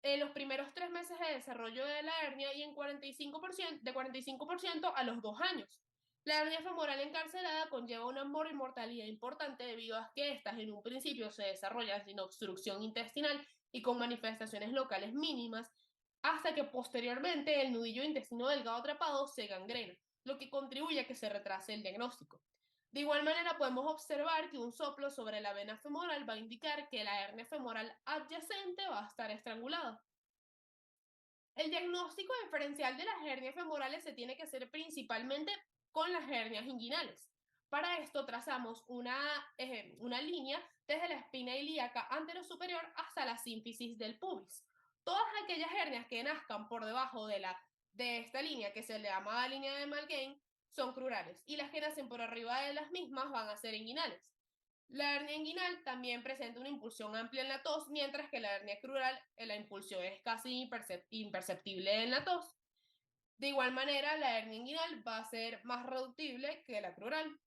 en los primeros 3 meses de desarrollo de la hernia y en 45%, de 45% a los 2 años. La hernia femoral encarcelada conlleva una mortalidad importante debido a que estas en un principio se desarrollan sin obstrucción intestinal y con manifestaciones locales mínimas, hasta que posteriormente el nudillo intestino delgado atrapado se gangrena, lo que contribuye a que se retrase el diagnóstico. De igual manera podemos observar que un soplo sobre la vena femoral va a indicar que la hernia femoral adyacente va a estar estrangulada. El diagnóstico diferencial de las hernias femorales se tiene que hacer principalmente con las hernias inguinales. Para esto trazamos una línea desde la espina ilíaca anterosuperior hasta la sínfisis del pubis. Todas aquellas hernias que nazcan por debajo de esta línea, que se le llama línea de Malgame, son crurales, y las que nacen por arriba de las mismas van a ser inguinales. La hernia inguinal también presenta una impulsión amplia en la tos, mientras que la hernia crural, la impulsión es casi imperceptible en la tos. De igual manera, la hernia inguinal va a ser más reductible que la crural.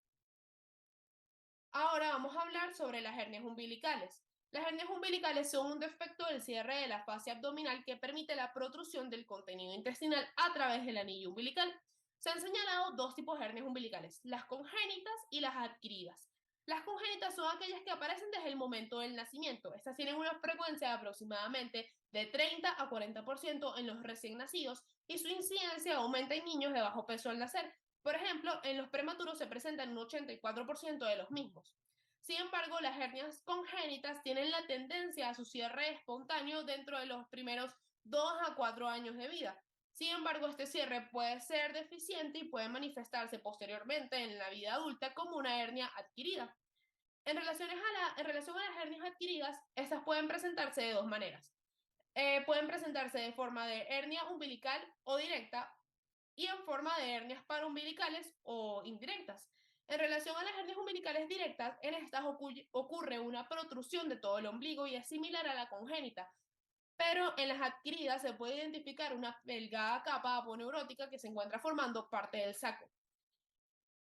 Ahora vamos a hablar sobre las hernias umbilicales. Las hernias umbilicales son un defecto del cierre de la fascia abdominal que permite la protrusión del contenido intestinal a través del anillo umbilical. Se han señalado dos tipos de hernias umbilicales, las congénitas y las adquiridas. Las congénitas son aquellas que aparecen desde el momento del nacimiento. Estas tienen una frecuencia de aproximadamente de 30 a 40% en los recién nacidos y su incidencia aumenta en niños de bajo peso al nacer. Por ejemplo, en los prematuros se presentan un 84% de los mismos. Sin embargo, las hernias congénitas tienen la tendencia a su cierre espontáneo dentro de los primeros 2 a 4 años de vida. Sin embargo, este cierre puede ser deficiente y puede manifestarse posteriormente en la vida adulta como una hernia adquirida. En relación a las hernias adquiridas, estas pueden presentarse de dos maneras. Pueden presentarse de forma de hernia umbilical o directa, y en forma de hernias paraumbilicales o indirectas. En relación a las hernias umbilicales directas, en estas ocurre una protrusión de todo el ombligo y es similar a la congénita, pero en las adquiridas se puede identificar una delgada capa aponeurótica que se encuentra formando parte del saco.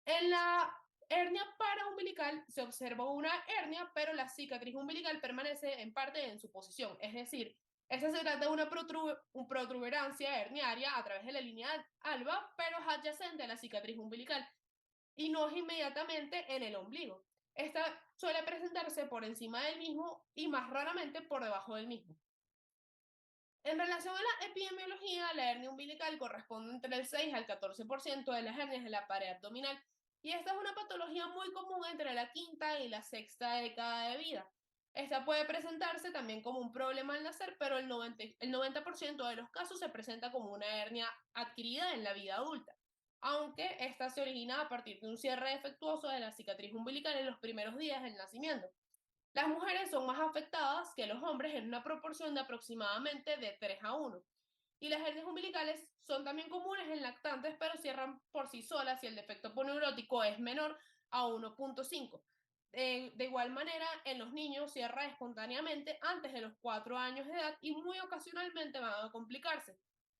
En la hernia paraumbilical se observa una hernia, pero la cicatriz umbilical permanece en parte en su posición, es decir, esta se trata de una protuberancia herniaria a través de la línea alba, pero es adyacente a la cicatriz umbilical y no es inmediatamente en el ombligo. Esta suele presentarse por encima del mismo y más raramente por debajo del mismo. En relación a la epidemiología, la hernia umbilical corresponde entre el 6 al 14% de las hernias de la pared abdominal y esta es una patología muy común entre la quinta y la sexta década de vida. Esta puede presentarse también como un problema al nacer, pero el 90% de los casos se presenta como una hernia adquirida en la vida adulta, aunque esta se origina a partir de un cierre defectuoso de la cicatriz umbilical en los primeros días del nacimiento. Las mujeres son más afectadas que los hombres en una proporción de aproximadamente de 3 a 1. Y las hernias umbilicales son también comunes en lactantes, pero cierran por sí solas si el defecto poneurótico es menor a 1.5. De igual manera, en los niños cierra espontáneamente antes de los 4 años de edad y muy ocasionalmente van a complicarse.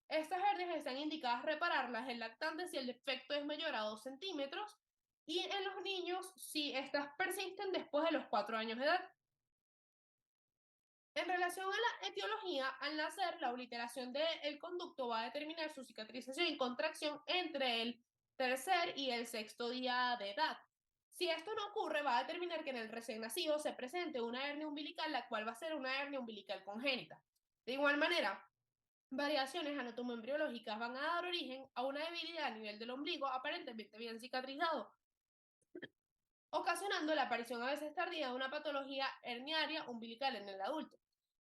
Estas hernias están indicadas repararlas en lactantes si el defecto es mayor a 2 centímetros y en los niños si estas persisten después de los 4 años de edad. En relación a la etiología, al nacer, la obliteración del conducto va a determinar su cicatrización y contracción entre el tercer y el sexto día de edad. Si esto no ocurre, va a determinar que en el recién nacido se presente una hernia umbilical, la cual va a ser una hernia umbilical congénita. De igual manera, variaciones anatomoembriológicas van a dar origen a una debilidad a nivel del ombligo aparentemente bien cicatrizado, ocasionando la aparición a veces tardía de una patología herniaria umbilical en el adulto.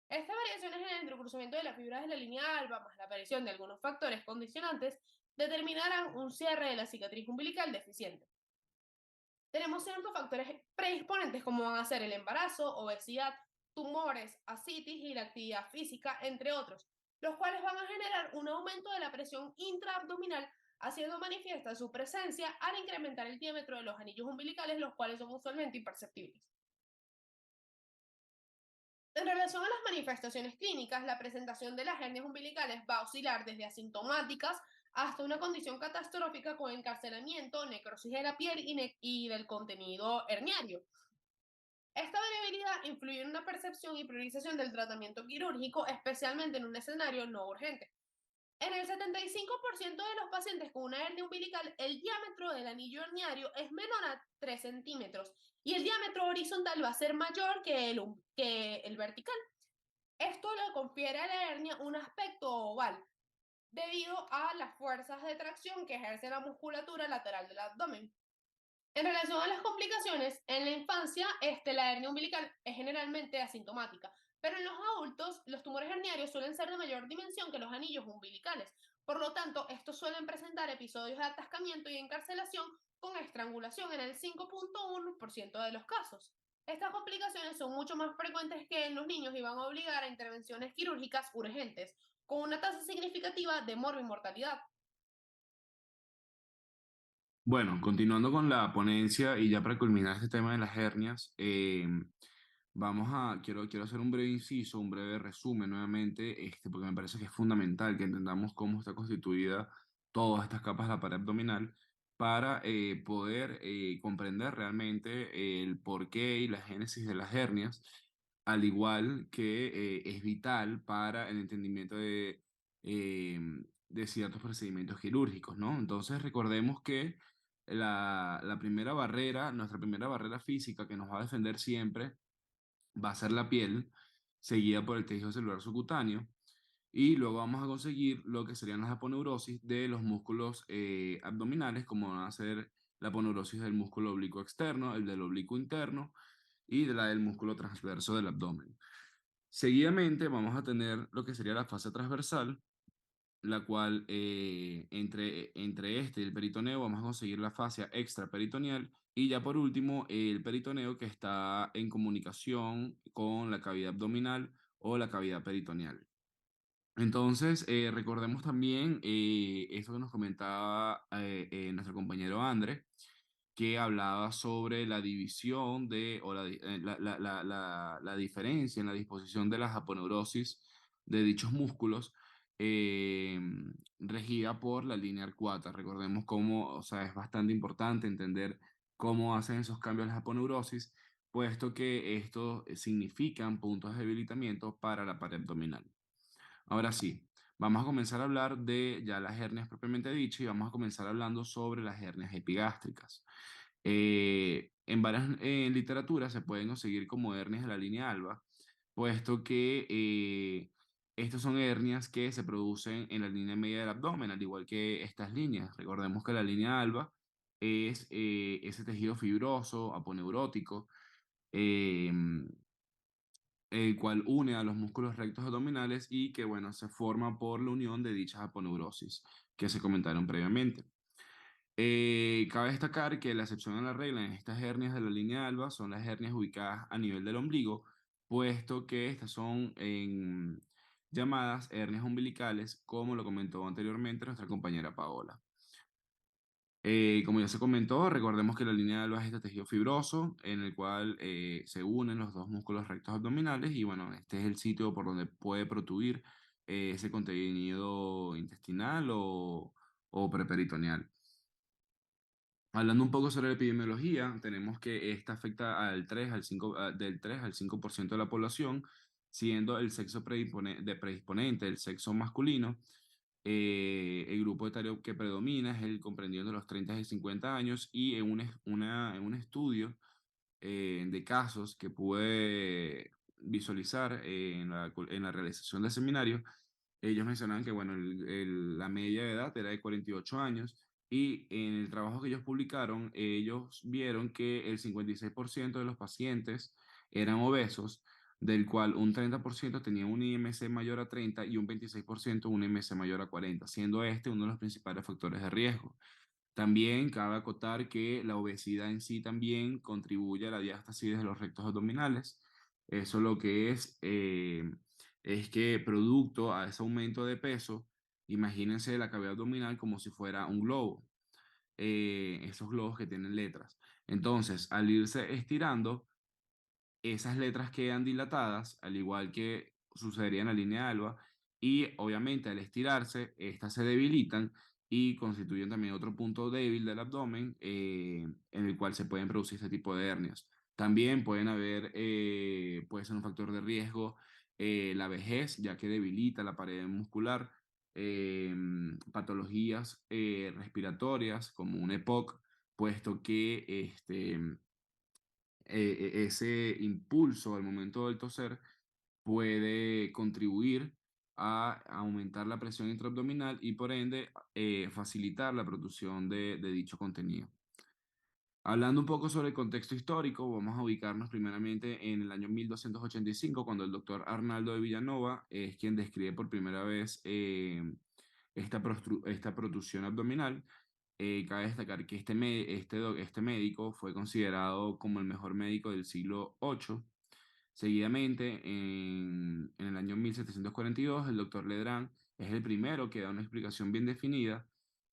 Estas variaciones en el entrecruzamiento de las fibras de la línea alba, más la aparición de algunos factores condicionantes, determinarán un cierre de la cicatriz umbilical deficiente. Tenemos ciertos factores predisponentes como van a ser el embarazo, obesidad, tumores, ascitis y la actividad física, entre otros, los cuales van a generar un aumento de la presión intraabdominal, haciendo manifiesta su presencia al incrementar el diámetro de los anillos umbilicales, los cuales son usualmente imperceptibles. En relación a las manifestaciones clínicas, la presentación de las hernias umbilicales va a oscilar desde asintomáticas hasta una condición catastrófica con encarcelamiento, necrosis de la piel y del contenido herniario. Esta variabilidad influye en una percepción y priorización del tratamiento quirúrgico, especialmente en un escenario no urgente. En el 75% de los pacientes con una hernia umbilical, el diámetro del anillo herniario es menor a 3 centímetros y el diámetro horizontal va a ser mayor que el vertical. Esto le confiere a la hernia un aspecto oval, debido a las fuerzas de tracción que ejerce la musculatura lateral del abdomen. En relación a las complicaciones, en la infancia, la hernia umbilical es generalmente asintomática, pero en los adultos, los tumores herniarios suelen ser de mayor dimensión que los anillos umbilicales. Por lo tanto, estos suelen presentar episodios de atascamiento y encarcelación con estrangulación en el 5.1% de los casos. Estas complicaciones son mucho más frecuentes que en los niños y van a obligar a intervenciones quirúrgicas urgentes, con una tasa significativa de morbimortalidad. Bueno, continuando con la ponencia y ya para culminar este tema de las hernias, quiero hacer un breve inciso, un breve resumen nuevamente, porque me parece que es fundamental que entendamos cómo está constituida todas estas capas de la pared abdominal para poder comprender realmente el porqué y la génesis de las hernias, al igual que es vital para el entendimiento eh, de ciertos procedimientos quirúrgicos, ¿no? Entonces recordemos que la primera barrera, nuestra primera barrera física que nos va a defender siempre va a ser la piel, seguida por el tejido celular subcutáneo, y luego vamos a conseguir lo que serían las aponeurosis de los músculos abdominales, como van a ser la aponeurosis del músculo oblicuo externo, el del oblicuo interno y de la del músculo transverso del abdomen. Seguidamente vamos a tener lo que sería la fascia transversal, la cual entre este y el peritoneo vamos a conseguir la fascia extraperitoneal y ya por último el peritoneo que está en comunicación con la cavidad abdominal o la cavidad peritoneal. Entonces, recordemos también esto que nos comentaba nuestro compañero André, que hablaba sobre la división o la diferencia en la disposición de las aponeurosis de dichos músculos, eh, regida por la línea arcuata. Recordemos cómo, o sea, es bastante importante entender cómo hacen esos cambios las aponeurosis, puesto que estos significan puntos de debilitamiento para la pared abdominal. Ahora sí, vamos a comenzar a hablar de ya las hernias propiamente dichas y vamos a comenzar hablando sobre las hernias epigástricas. En varias literaturas se pueden conseguir como hernias de la línea alba, puesto que estas son hernias que se producen en la línea media del abdomen, al igual que estas líneas. Recordemos que la línea alba es ese tejido fibroso, aponeurótico, eh, el cual une a los músculos rectos abdominales y que, bueno, se forma por la unión de dichas aponeurosis que se comentaron previamente. Cabe destacar que la excepción a la regla en estas hernias de la línea alba son las hernias ubicadas a nivel del ombligo, puesto que estas son llamadas hernias umbilicales, como lo comentó anteriormente nuestra compañera Paola. Como ya se comentó, recordemos que la línea alba es este tejido fibroso en el cual se unen los dos músculos rectos abdominales y bueno, este es el sitio por donde puede protruir ese contenido intestinal o preperitoneal. Hablando un poco sobre la epidemiología, tenemos que esta afecta del 3 al 5% de la población, siendo el sexo predisponente el sexo masculino. El grupo etario que predomina es el comprendido de los 30 y 50 años y en un estudio de casos que pude visualizar en la realización del seminario, ellos mencionaban que bueno, la media de edad era de 48 años y en el trabajo que ellos publicaron, ellos vieron que el 56% de los pacientes eran obesos, del cual un 30% tenía un IMC mayor a 30 y un 26% un IMC mayor a 40, siendo este uno de los principales factores de riesgo. También cabe acotar que la obesidad en sí también contribuye a la diástasis de los rectos abdominales. Eso lo que es que producto a ese aumento de peso, imagínense la cavidad abdominal como si fuera un globo, esos globos que tienen letras. Entonces, al irse estirando, esas letras quedan dilatadas, al igual que sucedería en la línea alba, y obviamente al estirarse, estas se debilitan y constituyen también otro punto débil del abdomen en el cual se pueden producir este tipo de hernias. También puede ser un factor de riesgo la vejez, ya que debilita la pared muscular, patologías respiratorias como un EPOC, puesto que ese impulso al momento del toser puede contribuir a aumentar la presión intraabdominal y por ende facilitar la producción de dicho contenido. Hablando un poco sobre el contexto histórico, vamos a ubicarnos primeramente en el año 1285, cuando el doctor Arnaldo de Villanova es quien describe por primera vez esta protrusión abdominal. Cabe destacar que este médico fue considerado como el mejor médico del siglo VIII. Seguidamente, en el año 1742, el doctor Ledrand es el primero que da una explicación bien definida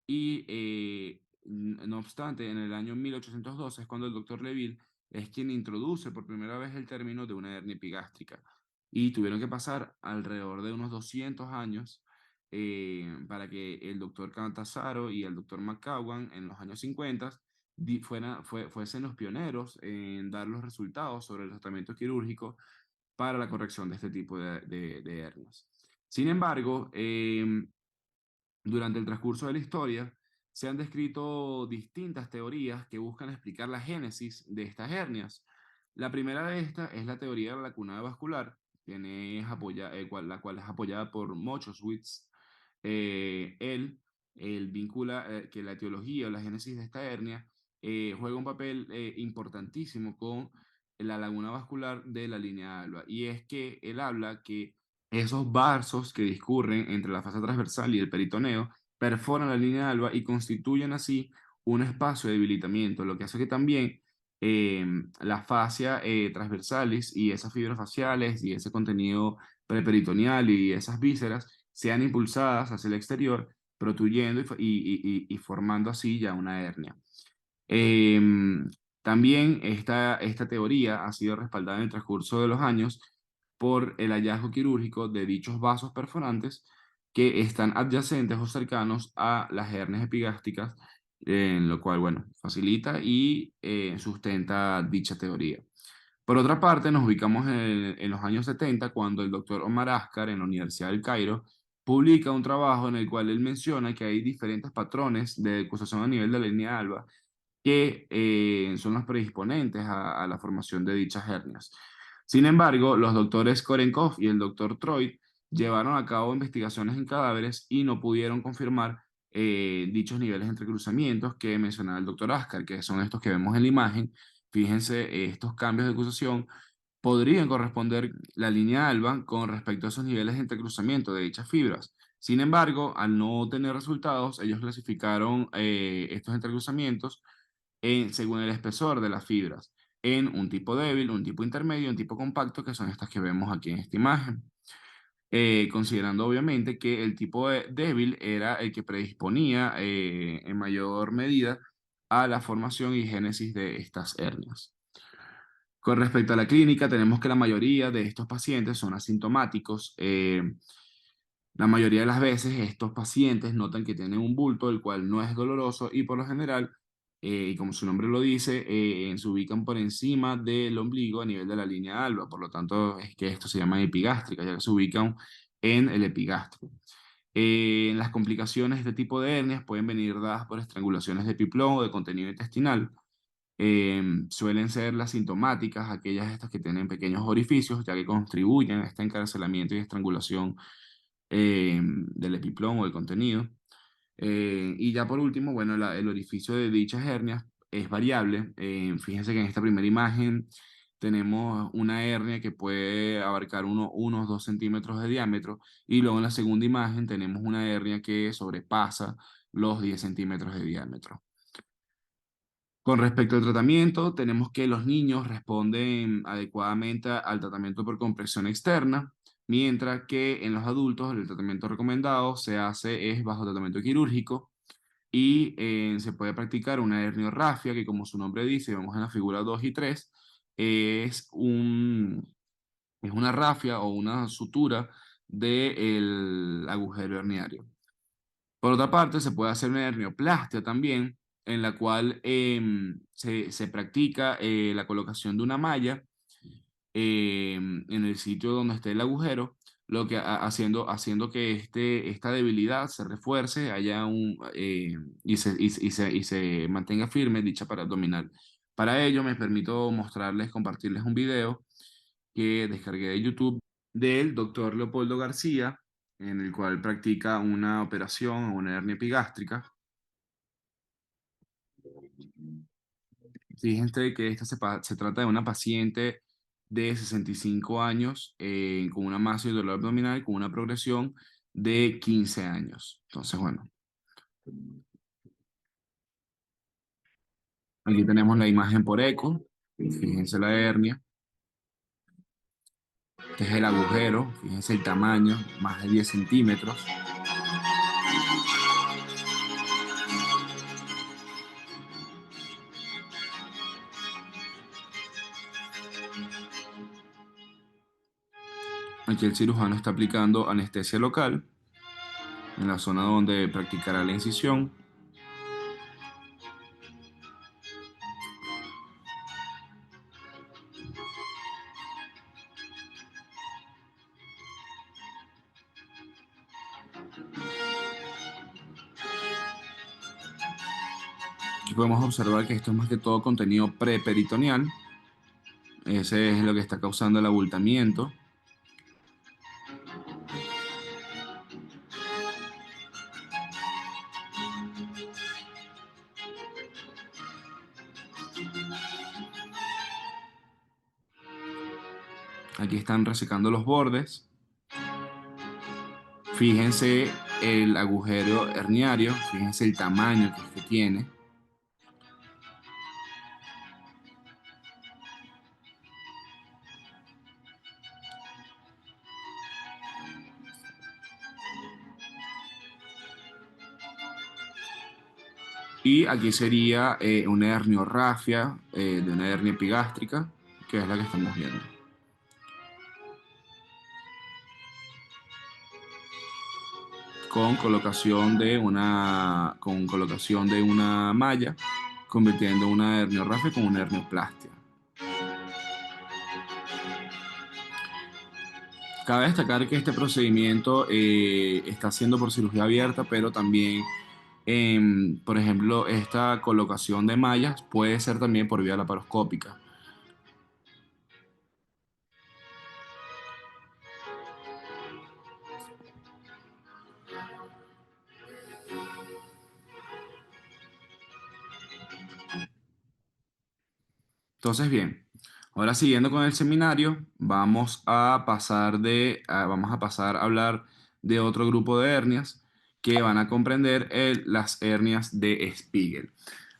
y, no obstante, en el año 1812 es cuando el doctor Leville es quien introduce por primera vez el término de una hernia epigástrica y tuvieron que pasar alrededor de unos 200 años para que el doctor Catanzaro y el doctor McCowan en los años 50 fuesen los pioneros en dar los resultados sobre el tratamiento quirúrgico para la corrección de este tipo de hernias. Sin embargo, durante el transcurso de la historia, se han descrito distintas teorías que buscan explicar la génesis de estas hernias. La primera de estas es la teoría de la lacunada vascular, la cual es apoyada por Mochowitz. Él vincula que la etiología o la génesis de esta hernia juega un papel importantísimo con la laguna vascular de la línea alba. Y es que él habla que esos vasos que discurren entre la fascia transversal y el peritoneo perforan la línea alba y constituyen así un espacio de debilitamiento, lo que hace que también la fascia transversalis y esas fibras faciales y ese contenido preperitoneal y esas vísceras sean impulsadas hacia el exterior, protuyendo y formando así ya una hernia. Em, También esta teoría ha sido respaldada en el transcurso de los años por el hallazgo quirúrgico de dichos vasos perforantes que están adyacentes o cercanos a las hernias epigástricas, en lo cual, bueno, facilita y sustenta dicha teoría. Por otra parte, nos ubicamos en los años 70, cuando el doctor Omar Askar, en la Universidad del Cairo, publica un trabajo en el cual él menciona que hay diferentes patrones de decusación a nivel de la línea alba que son los predisponentes a la formación de dichas hernias. Sin embargo, los doctores Korenkov y el doctor Troy llevaron a cabo investigaciones en cadáveres y no pudieron confirmar dichos niveles de entrecruzamientos que mencionaba el doctor Askar, que son estos que vemos en la imagen. Fíjense, estos cambios de acusación podrían corresponder la línea alba con respecto a esos niveles de entrecruzamiento de dichas fibras. Sin embargo, al no tener resultados, ellos clasificaron estos entrecruzamientos según el espesor de las fibras, en un tipo débil, un tipo intermedio y un tipo compacto, que son estas que vemos aquí en esta imagen. Considerando obviamente que el tipo débil era el que predisponía en mayor medida a la formación y génesis de estas hernias. Con respecto a la clínica, tenemos que la mayoría de estos pacientes son asintomáticos. La mayoría de las veces estos pacientes notan que tienen un bulto, el cual no es doloroso y por lo general, y como su nombre lo dice, se ubican por encima del ombligo a nivel de la línea alba. Por lo tanto, es que esto se llama epigástrica, ya que se ubican en el epigastrio. Las complicaciones de este tipo de hernias pueden venir dadas por estrangulaciones de epiplón o de contenido intestinal. Suelen ser las sintomáticas, aquellas estas que tienen pequeños orificios, ya que contribuyen a este encarcelamiento y estrangulación del epiplón o del contenido. Y ya por último, bueno, el orificio de dichas hernias es variable. Fíjense que en esta primera imagen tenemos una hernia que puede abarcar unos 2 centímetros de diámetro, y luego en la segunda imagen tenemos una hernia que sobrepasa los 10 centímetros de diámetro. Con respecto al tratamiento, tenemos que los niños responden adecuadamente al tratamiento por compresión externa, mientras que en los adultos el tratamiento recomendado se hace es bajo tratamiento quirúrgico y se puede practicar una herniorrafia, que como su nombre dice, vemos en la figura 2 y 3, es es una rafia o una sutura del agujero herniario. Por otra parte, se puede hacer una hernioplastia también, en la cual se practica la colocación de una malla en el sitio donde esté el agujero, lo que haciendo que esta debilidad se refuerce, y se mantenga firme dicha pared abdominal. Para ello, me permito compartirles un video que descargué de YouTube del doctor Leopoldo García, en el cual practica una operación o una hernia epigástrica. Fíjense que se trata de una paciente de 65 años con una masa y dolor abdominal con una progresión de 15 años. Entonces, bueno, aquí tenemos la imagen por eco. Fíjense la hernia. Este es el agujero. Fíjense el tamaño, más de 10 centímetros. Aquí el cirujano está aplicando anestesia local en la zona donde practicará la incisión. Aquí podemos observar que esto es más que todo contenido preperitoneal. Ese es lo que está causando el abultamiento. Aquí están resecando los bordes. Fíjense el agujero herniario, fíjense el tamaño que tiene. Y aquí sería una herniorrafia de una hernia epigástrica, que es la que estamos viendo. Con colocación de una malla, convirtiendo una herniorrafia con una hernioplastia. Cabe destacar que este procedimiento está haciendo por cirugía abierta, pero también, por ejemplo, esta colocación de mallas puede ser también por vía laparoscópica. Entonces, bien, ahora siguiendo con el seminario, vamos a pasar a hablar de otro grupo de hernias que van a comprender las hernias de Spiegel.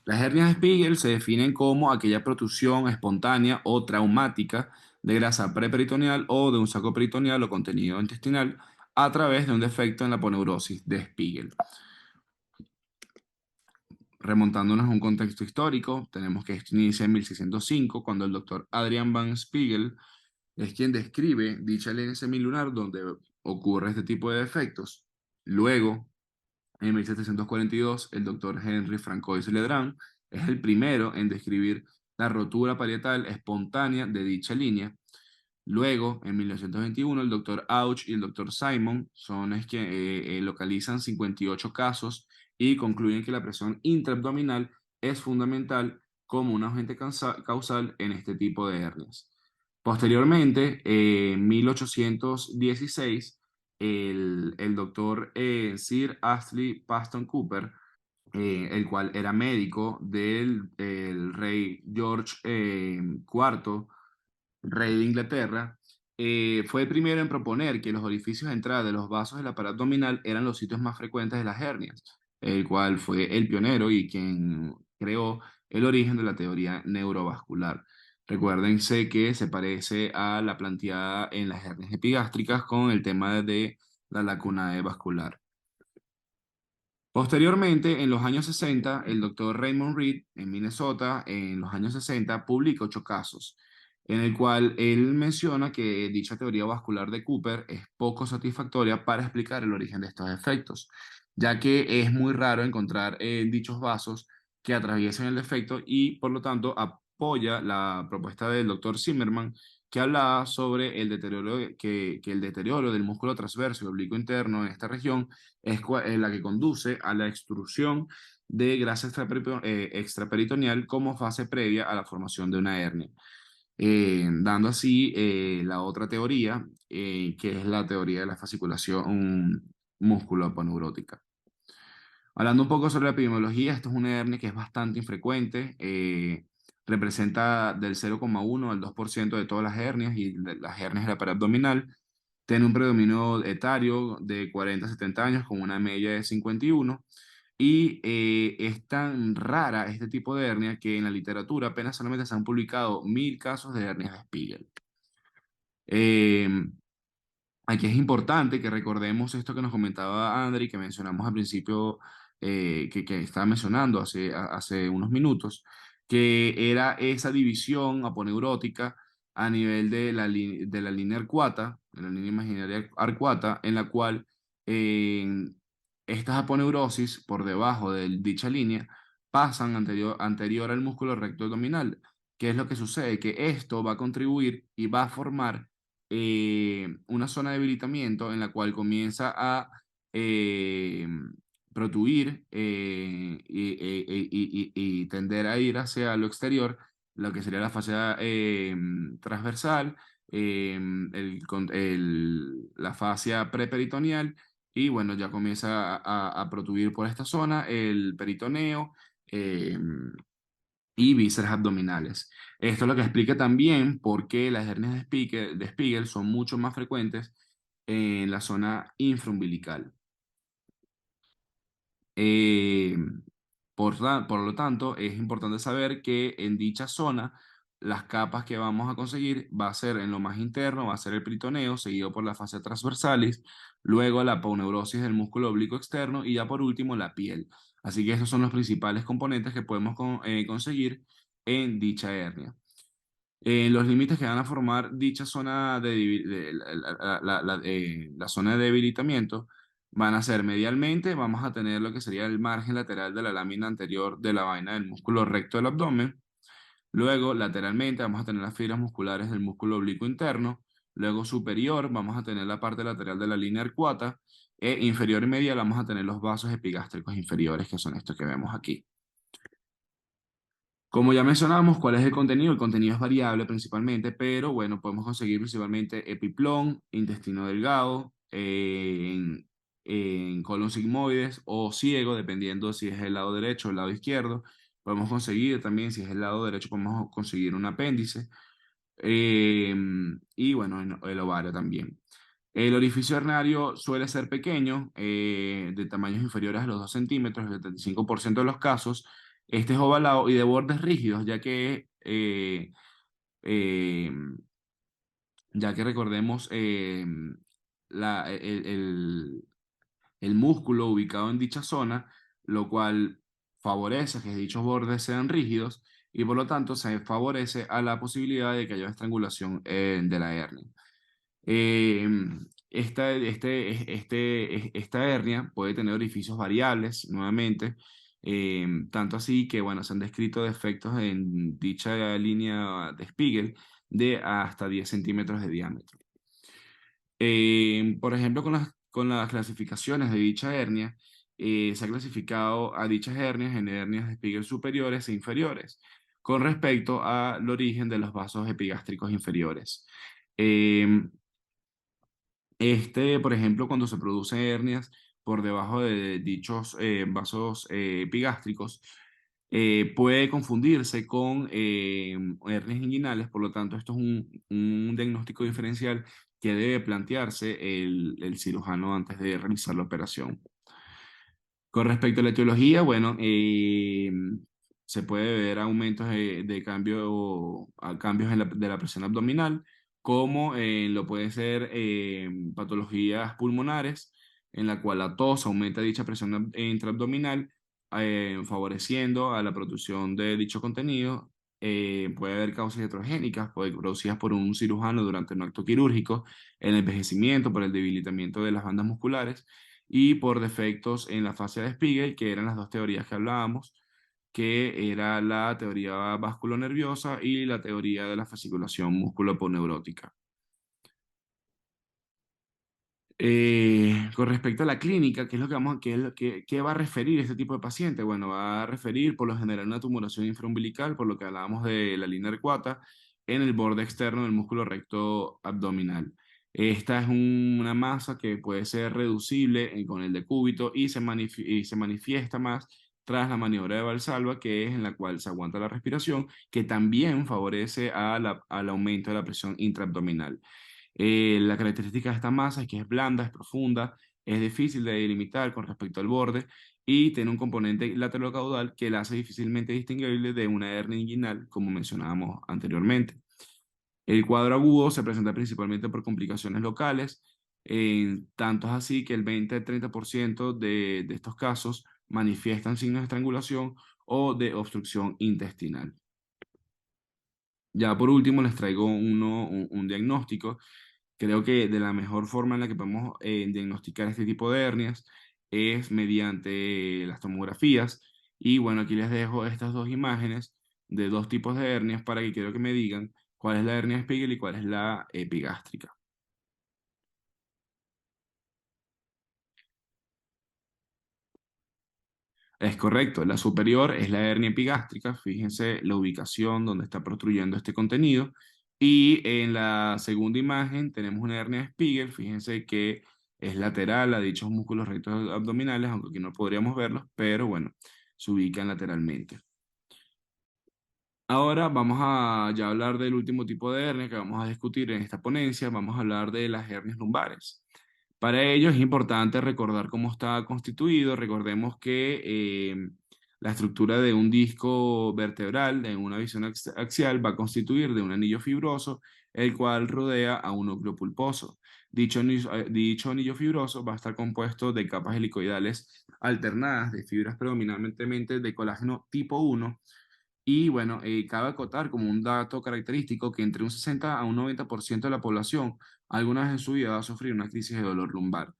Las hernias de Spiegel se definen como aquella protrusión espontánea o traumática de grasa preperitoneal o de un saco peritoneal o contenido intestinal a través de un defecto en la aponeurosis de Spiegel. Remontándonos a un contexto histórico, tenemos que esto inicia en 1605, cuando el doctor Adrian van Spiegel es quien describe dicha hernia semilunar donde ocurre este tipo de defectos. Luego, en 1742, el doctor Henry Francois Ledrand es el primero en describir la rotura parietal espontánea de dicha línea. Luego, en 1921, el doctor Auch y el doctor Simon son los que localizan 58 casos y concluyen que la presión intraabdominal es fundamental como un agente causal en este tipo de hernias. Posteriormente, en 1816, el doctor Sir Astley Paston Cooper, el cual era médico del el rey George IV, rey de Inglaterra, fue el primero en proponer que los orificios de entrada de los vasos del aparato abdominal eran los sitios más frecuentes de las hernias, el cual fue el pionero y quien creó el origen de la teoría neurovascular. Recuérdense que se parece a la planteada en las hernias epigástricas con el tema de la lacuna vascular. Posteriormente, en los años 60, el doctor Raymond Reed, en Minnesota, en los años 60, publica 8 casos, en el cual él menciona que dicha teoría vascular de Cooper es poco satisfactoria para explicar el origen de estos efectos, ya que es muy raro encontrar dichos vasos que atraviesen el defecto y, por lo tanto, apoya la propuesta del doctor Zimmerman, que hablaba sobre el deterioro, que el deterioro del músculo transverso y oblicuo interno en esta región es la que conduce a la extrusión de grasa extraperitoneal como fase previa a la formación de una hernia, dando así la otra teoría, que es la teoría de la fasciculación músculo-aponeurótica. Hablando un poco sobre la epidemiología, esto es una hernia que es bastante infrecuente, representa del 0,1 al 2% de todas las hernias y las hernias de la pared abdominal. Tiene un predominio etario de 40 a 70 años con una media de 51 y es tan rara este tipo de hernia que en la literatura apenas solamente se han publicado 1000 casos de hernias de Spiegel. Eh, Aquí es importante que recordemos esto que nos comentaba Andri, que mencionamos al principio, que estaba mencionando hace unos minutos, que era esa división aponeurótica a nivel de la línea arcuata, de la línea imaginaria arcuata, en la cual estas aponeurosis por debajo de dicha línea pasan anterior al músculo recto abdominal. ¿Qué es lo que sucede? Que esto va a contribuir y va a formar una zona de debilitamiento en la cual comienza a eh, protuir y tender a ir hacia lo exterior, lo que sería la fascia transversal, la fascia preperitoneal, y bueno, ya comienza a protuir por esta zona el peritoneo y vísceras abdominales. Esto es lo que explica también por qué las hernias de Spiegel son mucho más frecuentes en la zona infraumbilical. Eh, por lo tanto, es importante saber que en dicha zona, las capas que vamos a conseguir va a ser en lo más interno, va a ser el peritoneo, seguido por la fascia transversalis, luego la aponeurosis del músculo oblicuo externo y ya por último la piel. Así que esos son los principales componentes que podemos conseguir en dicha hernia. Los límites que van a formar dicha zona la zona de debilitamiento van a ser medialmente, vamos a tener lo que sería el margen lateral de la lámina anterior de la vaina del músculo recto del abdomen. Luego, lateralmente, vamos a tener las fibras musculares del músculo oblicuo interno. Luego, superior, vamos a tener la parte lateral de la línea arcuata. E inferior y medial, vamos a tener los vasos epigástricos inferiores, que son estos que vemos aquí. Como ya mencionamos, ¿cuál es el contenido? El contenido es variable principalmente, pero bueno, podemos conseguir principalmente epiplón, intestino delgado, en colon sigmoides o ciego, dependiendo si es el lado derecho o el lado izquierdo. Podemos conseguir también, si es el lado derecho, podemos conseguir un apéndice. eh, y bueno, el ovario también. El orificio hernario suele ser pequeño, de tamaños inferiores a los 2 centímetros, el 75% de los casos. Este es ovalado y de bordes rígidos, eh, ya que recordemos la, el músculo ubicado en dicha zona, lo cual favorece que dichos bordes sean rígidos y por lo tanto se favorece a la posibilidad de que haya estrangulación de la hernia. Eh, esta hernia puede tener orificios variables, nuevamente, tanto así que, bueno, se han descrito defectos en dicha línea de Spiegel de hasta 10 centímetros de diámetro. Por ejemplo, con las clasificaciones de dicha hernia, se ha clasificado a dichas hernias en hernias de Spiegel superiores e inferiores, con respecto al origen de los vasos epigástricos inferiores. Em, por ejemplo, cuando se producen hernias por debajo de dichos vasos epigástricos, puede confundirse con hernias inguinales, por lo tanto, esto es un diagnóstico diferencial que debe plantearse el cirujano antes de realizar la operación. Con respecto a la etiología, bueno, se puede ver aumentos de cambio, a cambios de la presión abdominal, como lo puede ser patologías pulmonares, en la cual la tos aumenta dicha presión intraabdominal, favoreciendo a la producción de dicho contenido. Puede haber causas iatrogénicas, producidas por un cirujano durante un acto quirúrgico, el envejecimiento, por el debilitamiento de las bandas musculares y por defectos en la fascia de Spiegel, que eran las dos teorías que hablábamos, que era la teoría vasculonerviosa y la teoría de la fasciculación músculo-aponeurótica. Con respecto a la clínica, ¿qué es lo que vamos, qué es lo que, qué va a referir este tipo de paciente? Bueno, va a referir por lo general una tumoración infraumbilical, por lo que hablábamos de la línea arcuata, en el borde externo del músculo recto abdominal. Esta es una masa que puede ser reducible con el decúbito y y se manifiesta más tras la maniobra de Valsalva, que es en la cual se aguanta la respiración, que también favorece al aumento de la presión intraabdominal. La característica de esta masa es que es blanda, es profunda, es difícil de delimitar con respecto al borde y tiene un componente laterocaudal que la hace difícilmente distinguible de una hernia inguinal, como mencionábamos anteriormente. El cuadro agudo se presenta principalmente por complicaciones locales, tanto es así que el 20-30% de estos casos manifiestan signos de estrangulación o de obstrucción intestinal. Ya por último les traigo un diagnóstico. Creo que de la mejor forma en la que podemos diagnosticar este tipo de hernias es mediante las tomografías. Y bueno, aquí les dejo estas dos imágenes de dos tipos de hernias para que quiero que me digan cuál es la hernia Spiegel y cuál es la epigástrica. Es correcto, la superior es la hernia epigástrica, fíjense la ubicación donde está protrudiendo este contenido. Y en la segunda imagen tenemos una hernia Spiegel, fíjense que es lateral a dichos músculos rectos abdominales, aunque aquí no podríamos verlos, pero bueno, se ubican lateralmente. Ahora vamos a ya hablar del último tipo de hernia que vamos a discutir en esta ponencia, vamos a hablar de las hernias lumbares. Para ello es importante recordar cómo está constituido. Recordemos que La estructura de un disco vertebral en una visión axial va a constituir de un anillo fibroso, el cual rodea a un núcleo pulposo. Dicho anillo fibroso va a estar compuesto de capas helicoidales alternadas de fibras predominantemente de colágeno tipo 1. Y bueno, cabe acotar como un dato característico que entre un 60 a un 90% de la población alguna vez en su vida va a sufrir una crisis de dolor lumbar.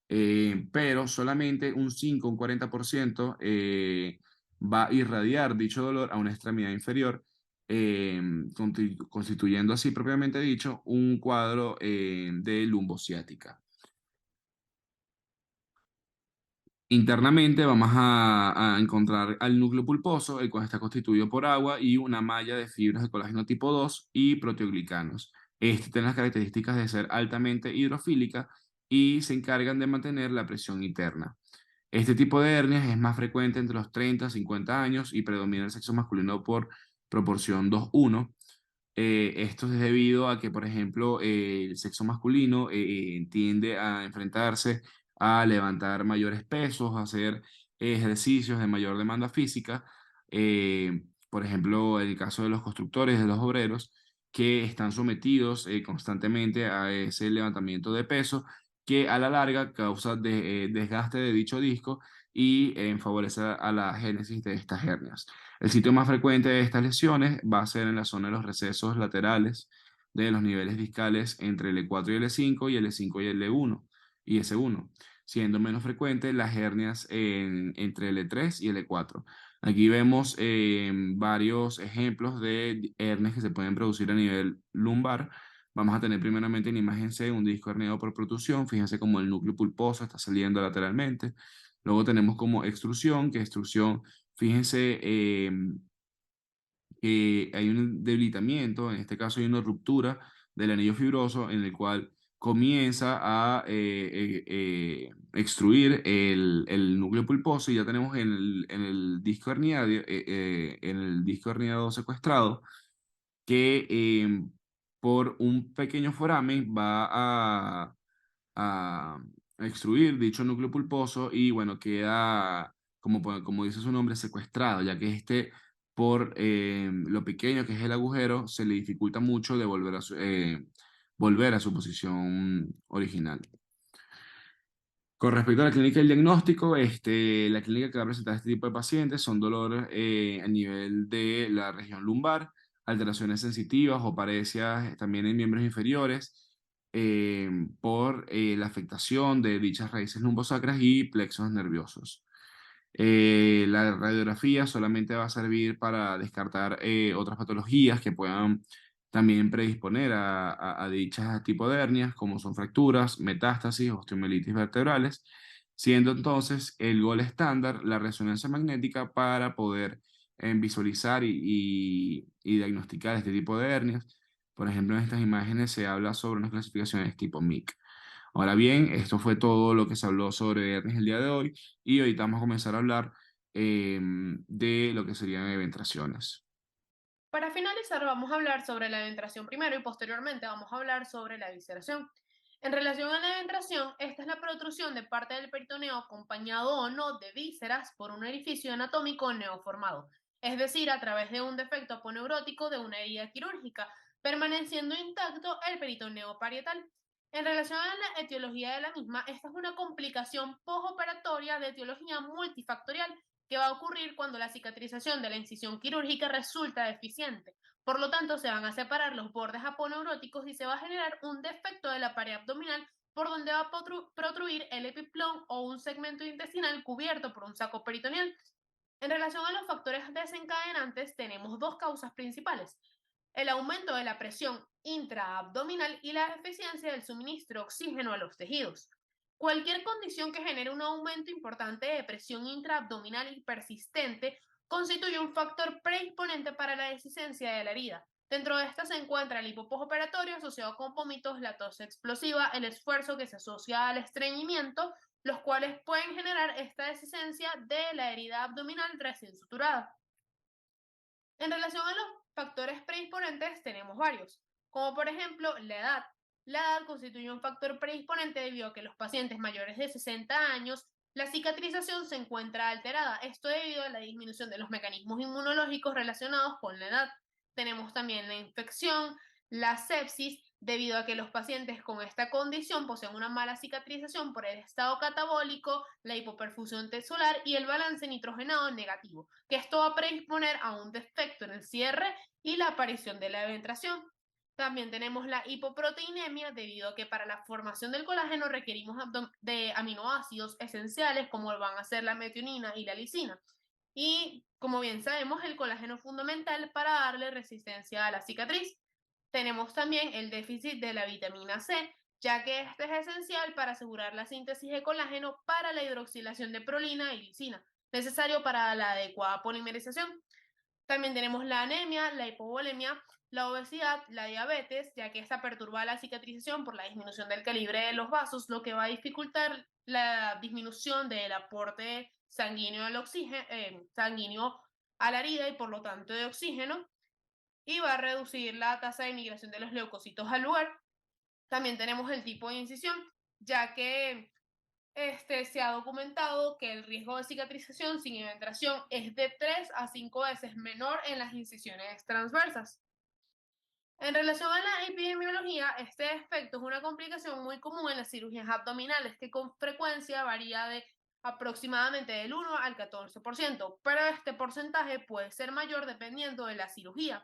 Pero solamente un 5, un 40% va a irradiar dicho dolor a una extremidad inferior, constituyendo así propiamente dicho un cuadro de lumbociática. Internamente vamos a encontrar al núcleo pulposo, el cual está constituido por agua y una malla de fibras de colágeno tipo 2 y proteoglicanos. Este tiene las características de ser altamente hidrofílica y se encargan de mantener la presión interna. Este tipo de hernias es más frecuente entre los 30 y 50 años y predomina el sexo masculino por proporción 2:1. Esto es debido a que, por ejemplo, el sexo masculino tiende a enfrentarse a levantar mayores pesos, a hacer ejercicios de mayor demanda física. Por ejemplo, en el caso de los constructores, de los obreros, que están sometidos constantemente a ese levantamiento de peso, que a la larga causa desgaste de dicho disco y favorece a la génesis de estas hernias. El sitio más frecuente de estas lesiones va a ser en la zona de los recesos laterales de los niveles discales entre el E4 y el E5 y el E5 y el E1 y S1, siendo menos frecuentes las hernias entre el E3 y el E4. Aquí vemos varios ejemplos de hernias que se pueden producir a nivel lumbar. Vamos a tener primeramente en imagen C un disco herniado por protrusión. Fíjense cómo el núcleo pulposo está saliendo lateralmente. Luego tenemos como extrusión, que extrusión, fíjense que hay un debilitamiento, en este caso hay una ruptura del anillo fibroso en el cual comienza a extruir el núcleo pulposo y ya tenemos en el disco herniado secuestrado que por un pequeño foramen va a extruir dicho núcleo pulposo y bueno, queda, como dice su nombre, secuestrado, ya que por lo pequeño que es el agujero, se le dificulta mucho de volver a su posición original. Con respecto a la clínica y el diagnóstico, la clínica que va a presentar este tipo de pacientes son dolores a nivel de la región lumbar, alteraciones sensitivas o parecias también en miembros inferiores por la afectación de dichas raíces lumbosacras y plexos nerviosos. La radiografía solamente va a servir para descartar otras patologías que puedan también predisponer a dichas tipo de hernias, como son fracturas, metástasis, osteomielitis vertebrales, siendo entonces el gol estándar la resonancia magnética para poder visualizar y diagnosticar este tipo de hernias. Por ejemplo, en estas imágenes se habla sobre unas clasificaciones tipo MIC. Ahora bien, esto fue todo lo que se habló sobre hernias el día de hoy y ahorita vamos a comenzar a hablar de lo que serían eventraciones. Para finalizar, vamos a hablar sobre la eventración primero y posteriormente vamos a hablar sobre la evisceración. En relación a la eventración, esta es la protrusión de parte del peritoneo acompañado o no de vísceras por un orificio anatómico neoformado, es decir, a través de un defecto aponeurótico de una herida quirúrgica, permaneciendo intacto el peritoneo parietal. En relación a la etiología de la misma, esta es una complicación postoperatoria de etiología multifactorial que va a ocurrir cuando la cicatrización de la incisión quirúrgica resulta deficiente. Por lo tanto, se van a separar los bordes aponeuróticos y se va a generar un defecto de la pared abdominal por donde va a protruir el epiplón o un segmento intestinal cubierto por un saco peritoneal. En relación a los factores desencadenantes, tenemos dos causas principales: el aumento de la presión intraabdominal y la deficiencia del suministro de oxígeno a los tejidos. Cualquier condición que genere un aumento importante de presión intraabdominal y persistente constituye un factor predisponente para la dehiscencia de la herida. Dentro de esta se encuentra el hipo postoperatorio asociado con vómitos, la tos explosiva, el esfuerzo que se asocia al estreñimiento, los cuales pueden generar esta dehiscencia de la herida abdominal recién suturada. En relación a los factores predisponentes tenemos varios, como por ejemplo la edad. La edad constituye un factor predisponente debido a que los pacientes mayores de 60 años La cicatrización se encuentra alterada, esto debido a la disminución de los mecanismos inmunológicos relacionados con la edad. Tenemos también la infección, la sepsis, debido a que los pacientes con esta condición poseen una mala cicatrización por el estado catabólico, la hipoperfusión solar y el balance nitrogenado negativo, que esto va a predisponer a un defecto en el cierre y la aparición de la eventración. También tenemos la hipoproteinemia debido a que para la formación del colágeno requerimos de aminoácidos esenciales como van a ser la metionina y la lisina. Y como bien sabemos, el colágeno es fundamental para darle resistencia a la cicatriz. Tenemos también el déficit de la vitamina C, ya que este es esencial para asegurar la síntesis de colágeno para la hidroxilación de prolina y lisina, necesario para la adecuada polimerización. También tenemos la anemia, la hipovolemia, la obesidad, la diabetes, ya que esta perturba la cicatrización por la disminución del calibre de los vasos, lo que va a dificultar la disminución del aporte sanguíneo al oxígeno, sanguíneo a la herida y por lo tanto de oxígeno, y va a reducir la tasa de migración de los leucocitos al lugar. También tenemos el tipo de incisión, ya que se ha documentado que el riesgo de cicatrización sin eventración es de 3 a 5 veces menor en las incisiones transversas. En relación a la epidemiología, este defecto es una complicación muy común en las cirugías abdominales que con frecuencia varía de aproximadamente del 1 al 14%, pero este porcentaje puede ser mayor dependiendo de la cirugía.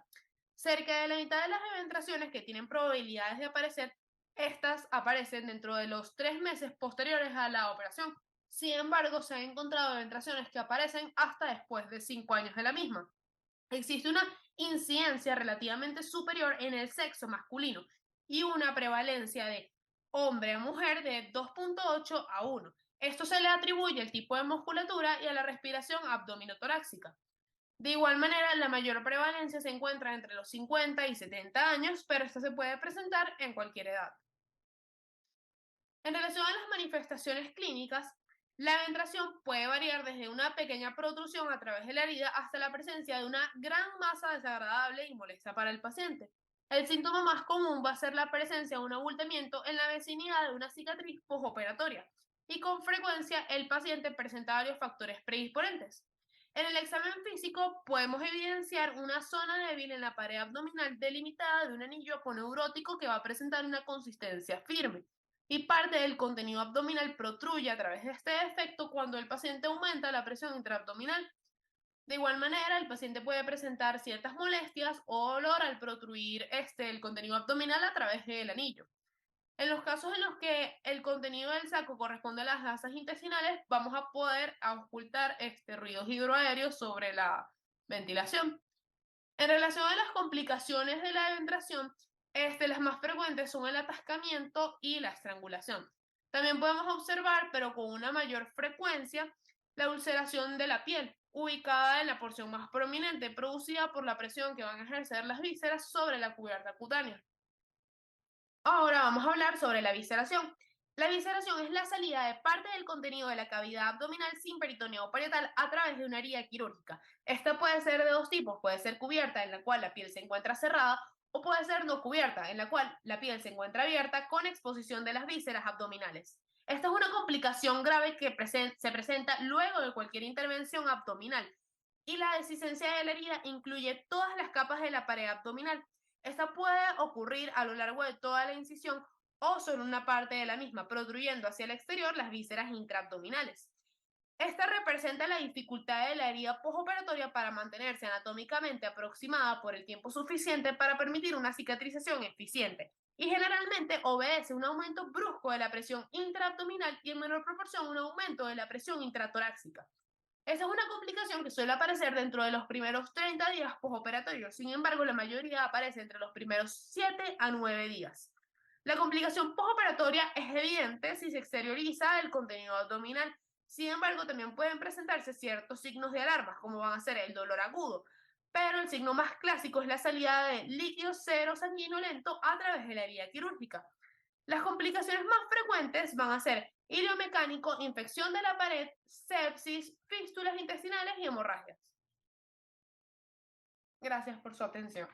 Cerca de la mitad de las eventraciones que tienen probabilidades de aparecer, estas aparecen dentro de los 3 meses posteriores a la operación. Sin embargo, se han encontrado eventraciones que aparecen hasta después de 5 años de la misma. Existe una incidencia relativamente superior en el sexo masculino y una prevalencia de hombre a mujer de 2.8 a 1. Esto se le atribuye al tipo de musculatura y a la respiración abdominotorácica. De igual manera, la mayor prevalencia se encuentra entre los 50 y 70 años, pero esta se puede presentar en cualquier edad. En relación a las manifestaciones clínicas, la eventración puede variar desde una pequeña protrusión a través de la herida hasta la presencia de una gran masa desagradable y molesta para el paciente. El síntoma más común va a ser la presencia de un abultamiento en la vecinidad de una cicatriz postoperatoria y con frecuencia el paciente presenta varios factores predisponentes. En el examen físico podemos evidenciar una zona débil en la pared abdominal delimitada de un anillo aponeurótico que va a presentar una consistencia firme y parte del contenido abdominal protruye a través de este defecto cuando el paciente aumenta la presión intraabdominal. De igual manera, el paciente puede presentar ciertas molestias o dolor al protruir el contenido abdominal a través del anillo. En los casos en los que el contenido del saco corresponde a las gasas intestinales, vamos a poder ocultar ruidos hidroaéreos sobre la ventilación. En relación a las complicaciones de la eventración, las más frecuentes son el atascamiento y la estrangulación. También podemos observar, pero con una mayor frecuencia, la ulceración de la piel, ubicada en la porción más prominente, producida por la presión que van a ejercer las vísceras sobre la cubierta cutánea. Ahora vamos a hablar sobre la visceración. La visceración es la salida de parte del contenido de la cavidad abdominal sin peritoneo parietal a través de una herida quirúrgica. Esta puede ser de dos tipos, puede ser cubierta, en la cual la piel se encuentra cerrada, o puede ser no cubierta, en la cual la piel se encuentra abierta con exposición de las vísceras abdominales. Esta es una complicación grave que se presenta luego de cualquier intervención abdominal, y la dehiscencia de la herida incluye todas las capas de la pared abdominal. Esta puede ocurrir a lo largo de toda la incisión o sobre una parte de la misma, protruyendo hacia el exterior las vísceras intraabdominales. Esta representa la dificultad de la herida postoperatoria para mantenerse anatómicamente aproximada por el tiempo suficiente para permitir una cicatrización eficiente y generalmente obedece un aumento brusco de la presión intraabdominal y en menor proporción un aumento de la presión intratorácica. Esa es una complicación que suele aparecer dentro de los primeros 30 días postoperatorios. Sin embargo, la mayoría aparece entre los primeros 7 a 9 días. La complicación postoperatoria es evidente si se exterioriza el contenido abdominal. Sin embargo, también pueden presentarse ciertos signos de alarma, como van a ser el dolor agudo. Pero el signo más clásico es la salida de líquido cero sanguinolento a través de la herida quirúrgica. Las complicaciones más frecuentes van a ser hilo mecánico, infección de la pared, sepsis, fístulas intestinales y hemorragias. Gracias por su atención.